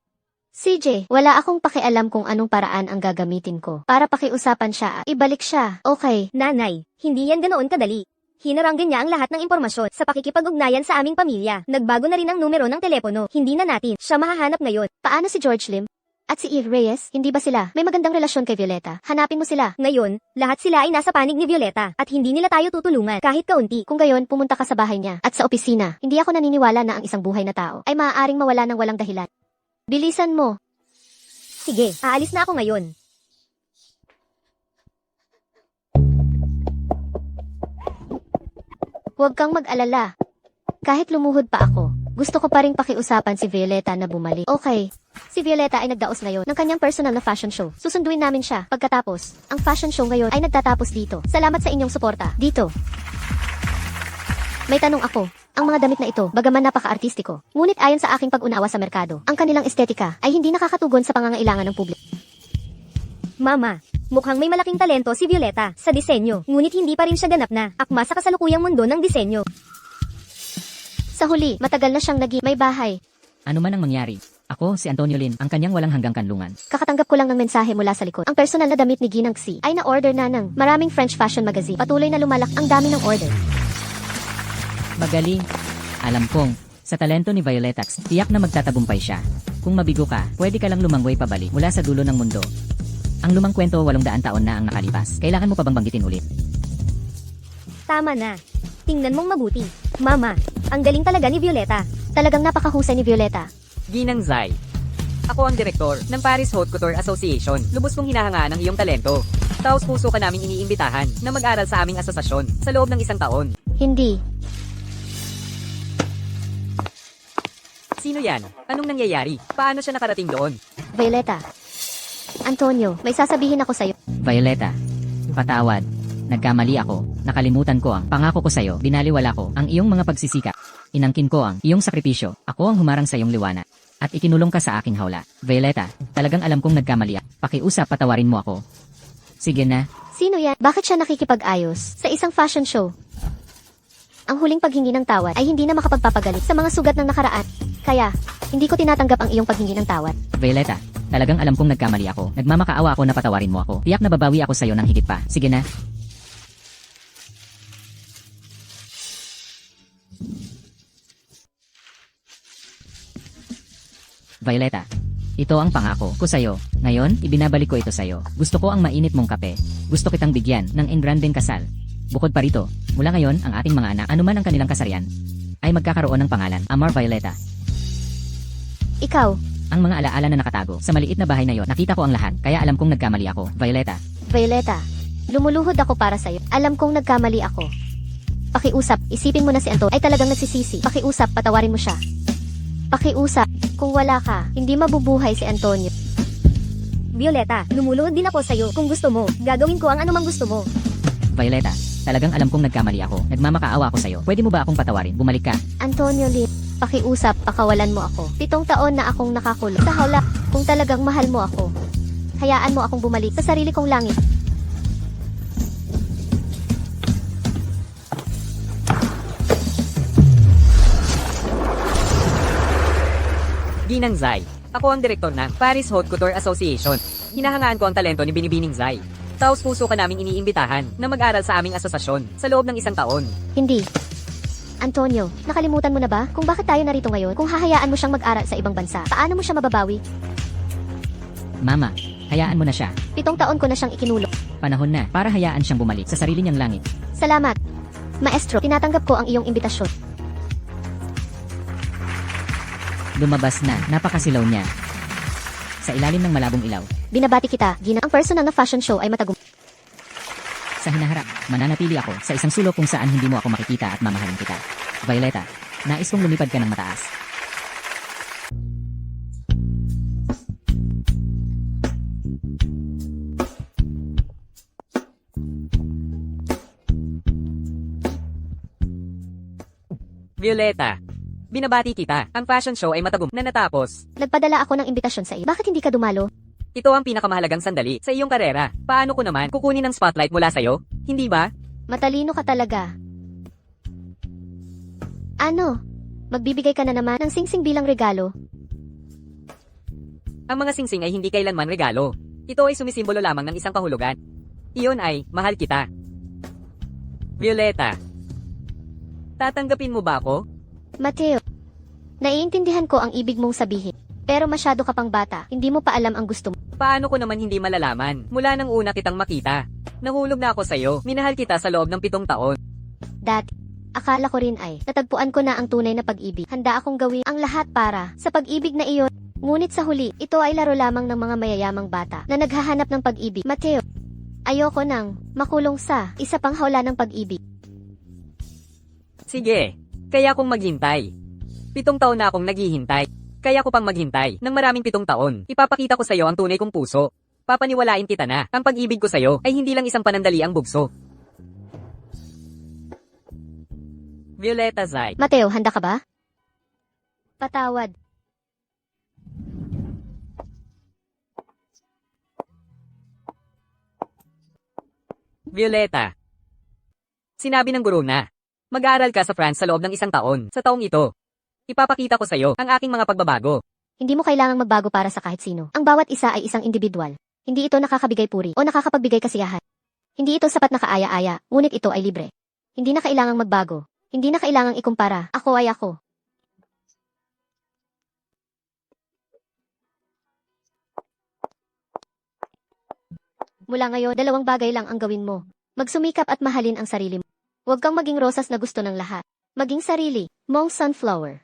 Speaker 4: CJ, wala akong pakialam kung anong paraan ang gagamitin ko para pakiusapan siya at ibalik siya. Okay. Nanay, hindi yan ganoon kadali. Hinaranggan niya ang lahat ng impormasyon sa pakikipag-ugnayan sa aming pamilya. Nagbago na rin ang numero ng telepono. Hindi na natin siya mahahanap ngayon. Paano si George Lim? At si Eve Reyes, hindi ba sila? May magandang relasyon kay Violeta. Hanapin mo sila. Ngayon, lahat sila ay nasa panig ni Violeta at hindi nila tayo tutulungan kahit kaunti. Kung gayon, pumunta ka sa bahay niya at sa opisina. Hindi ako naniniwala na ang isang buhay na tao ay maaaring mawala ng walang dahilan. Bilisan mo. Sige, aalis na ako ngayon. Huwag kang mag-alala. Kahit lumuhod pa ako, gusto ko pa ring pakiusapan si Violeta na bumalik. Okay. Si Violeta ay nagdaos ngayon ng kanyang personal na fashion show. Susunduin namin siya. Pagkatapos, ang fashion show ngayon ay nagtatapos dito. Salamat sa inyong suporta. Dito. May tanong ako. Ang mga damit na ito, bagaman napaka-artistiko, ngunit ayon sa aking pag-unawa sa merkado, ang kanilang estetika ay hindi nakakatugon sa pangangailangan ng publiko. Mama, mukhang may malaking talento si Violeta sa disenyo, ngunit hindi pa rin siya ganap na akma sa kasalukuyang mundo ng disenyo. Sa huli, matagal na siyang may bahay.
Speaker 7: Ano man ang mangyari, ako si Antonio Lin, ang kanyang walang hanggang kanlungan.
Speaker 4: Kakatanggap ko lang ng mensahe mula sa likod. Ang personal na damit ni Ginang Xi ay na-order na ng maraming French fashion magazine. Patuloy na lumalak ang dami ng order.
Speaker 7: Magaling. Alam kong, sa talento ni Violetax, tiyak na magtatagumpay siya. Kung mabigo ka, pwede ka lang lumangway pabalik mula sa dulo ng mundo. Ang lumang kwento 800 taon na ang nakalipas. Kailangan mo pa bang banggitin ulit?
Speaker 4: Tama na. Tingnan mong mabuti. Mama, ang galing talaga ni Violeta. Talagang napakahusay ni Violeta.
Speaker 6: Ginang Zay. Ako ang direktor ng Paris Haute Couture Association. Lubos kong hinahangaan ang iyong talento. Taos puso ka naming iniimbitahan na mag-aral sa aming asosasyon sa loob ng 1 taon.
Speaker 4: Hindi.
Speaker 6: Sino yan? Anong nangyayari? Paano siya nakarating doon?
Speaker 4: Violeta. Antonio, may sasabihin ako sa'yo.
Speaker 7: Violeta, patawad. Nagkamali ako. Nakalimutan ko ang pangako ko sa'yo. Binaliwala ko ang iyong mga pagsisikap. Inangkin ko ang iyong sakripisyo. Ako ang humarang sa iyong liwanag. At ikinulong ka sa aking hawla. Violeta, talagang alam kong nagkamali ako. Pakiusap, patawarin mo ako. Sige na.
Speaker 4: Sino yan? Bakit siya nakikipag-ayos sa isang fashion show? Ang huling paghingi ng tawad ay hindi na makapagpapagalit sa mga sugat ng nakaraan. Kaya, hindi ko tinatanggap ang iyong paghingi ng tawad.
Speaker 7: Violeta, talagang alam kong nagkamali ako. Nagmamakaawa ako na patawarin mo ako. Tiyak na babawi ako sa'yo ng higit pa. Sige na. Violeta, ito ang pangako ko sa'yo. Ngayon, ibinabalik ko ito sa'yo. Gusto ko ang mainit mong kape. Gusto kitang bigyan ng engrandeng kasal. Bukod pa rito, mula ngayon, ang ating mga anak, anuman ang kanilang kasarian, ay magkakaroon ng pangalan, Amar Violeta.
Speaker 4: Ikaw,
Speaker 7: Ang mga alaala na nakatago sa maliit na bahay na yon, nakita ko ang lahat, kaya alam kong nagkamali ako. Violeta,
Speaker 4: Violeta, lumuluhod ako para sa'yo. Alam kong nagkamali ako. Pakiusap, isipin mo na si Antonio ay talagang nagsisisi. Pakiusap, patawarin mo siya. Pakiusap, kung wala ka, hindi mabubuhay si Antonio. Violeta, lumuluhod din ako sa'yo. Kung gusto mo, gagawin ko ang anumang gusto mo.
Speaker 7: Violeta, talagang alam kong nagkamali ako. Nagmamakaawa ako sa'yo. Pwede mo ba akong patawarin? Bumalik ka.
Speaker 4: Antonio Lee, pakiusap, pakawalan mo ako. 7 taon na akong nakakulong sa hawla. Kung talagang mahal mo ako, hayaan mo akong bumalik sa sarili kong langit.
Speaker 6: Ginang Zai. Ako ang direktor ng Paris Haute Couture Association. Hinahangaan ko ang talento ni Binibining Zai. Taos puso ka naming iniimbitahan na mag-aral sa aming asosasyon sa loob ng 1 taon.
Speaker 4: Hindi. Antonio, nakalimutan mo na ba kung bakit tayo narito ngayon? Kung hahayaan mo siyang mag-aral sa ibang bansa, paano mo siya mababawi?
Speaker 7: Mama, hayaan mo na siya.
Speaker 4: 7 taon ko na siyang ikinulong.
Speaker 7: Panahon na para hayaan siyang bumalik sa sarili niyang langit.
Speaker 4: Salamat. Maestro, tinatanggap ko ang iyong imbitasyon.
Speaker 7: Lumabas na, napakasilaw niya. Sa ilalim ng malabong ilaw,
Speaker 4: Binabati kita, Gina. Ang personal na fashion show ay matagum.
Speaker 7: sa hinaharap, mananatili ako sa isang sulok kung saan hindi mo ako makikita at mamahalin kita. Violeta, nais kong lumipad ka ng mataas.
Speaker 6: Violeta. Binabati kita. Ang fashion show ay matagum na natapos.
Speaker 4: Nagpadala ako ng imbitasyon sa iyo. Bakit hindi ka dumalo?
Speaker 6: Ito ang pinakamahalagang sandali sa iyong karera. Paano ko naman kukunin ang spotlight mula sa'yo? Hindi ba?
Speaker 4: Matalino ka talaga. Ano? Magbibigay ka na naman ng singsing bilang regalo?
Speaker 6: Ang mga singsing ay hindi kailanman regalo. Ito ay sumisimbolo lamang ng isang kahulugan. Iyon ay, mahal kita. Violeta. Tatanggapin mo ba ako?
Speaker 4: Mateo, naiintindihan ko ang ibig mong sabihin. Pero masyado ka pang bata, hindi mo pa alam ang gusto mo.
Speaker 6: Paano ko naman hindi malalaman? Mula nang una kitang makita. Nahulog na ako sa'yo. Minahal kita sa loob ng 7 taon.
Speaker 4: Dati, akala ko rin ay natagpuan ko na ang tunay na pag-ibig. Handa akong gawin ang lahat para sa pag-ibig na iyon. Ngunit sa huli, ito ay laro lamang ng mga mayayamang bata na naghahanap ng pag-ibig. Mateo, ayoko nang makulong sa isa pang hawla ng pag-ibig.
Speaker 6: Sige. Kaya kong maghintay. 7 taon na akong naghihintay. Kaya ko pang maghintay ng maraming 7 taon. Ipapakita ko sa'yo ang tunay kong puso. Papaniwalain kita na ang pag-ibig ko sa'yo ay hindi lang isang panandali ang bugso. Violeta Zai.
Speaker 4: Mateo, handa ka ba? Patawad.
Speaker 6: Violeta. Sinabi ng guro na, mag-aaral ka sa France sa loob ng 1 taon. Sa taong ito, ipapakita ko sa'yo ang aking mga pagbabago.
Speaker 4: Hindi mo kailangang magbago para sa kahit sino. Ang bawat isa ay isang individual. Hindi ito nakakabigay puri o nakakapagbigay kasiyahan. Hindi ito sapat na kaaya-aya, ngunit ito ay libre. Hindi na kailangang magbago. Hindi na kailangang ikumpara. Ako ay ako. Mula ngayon, 2 bagay lang ang gawin mo. Magsumikap at mahalin ang sarili mo. Huwag kang maging rosas na gusto ng lahat. Maging sarili, mong sunflower.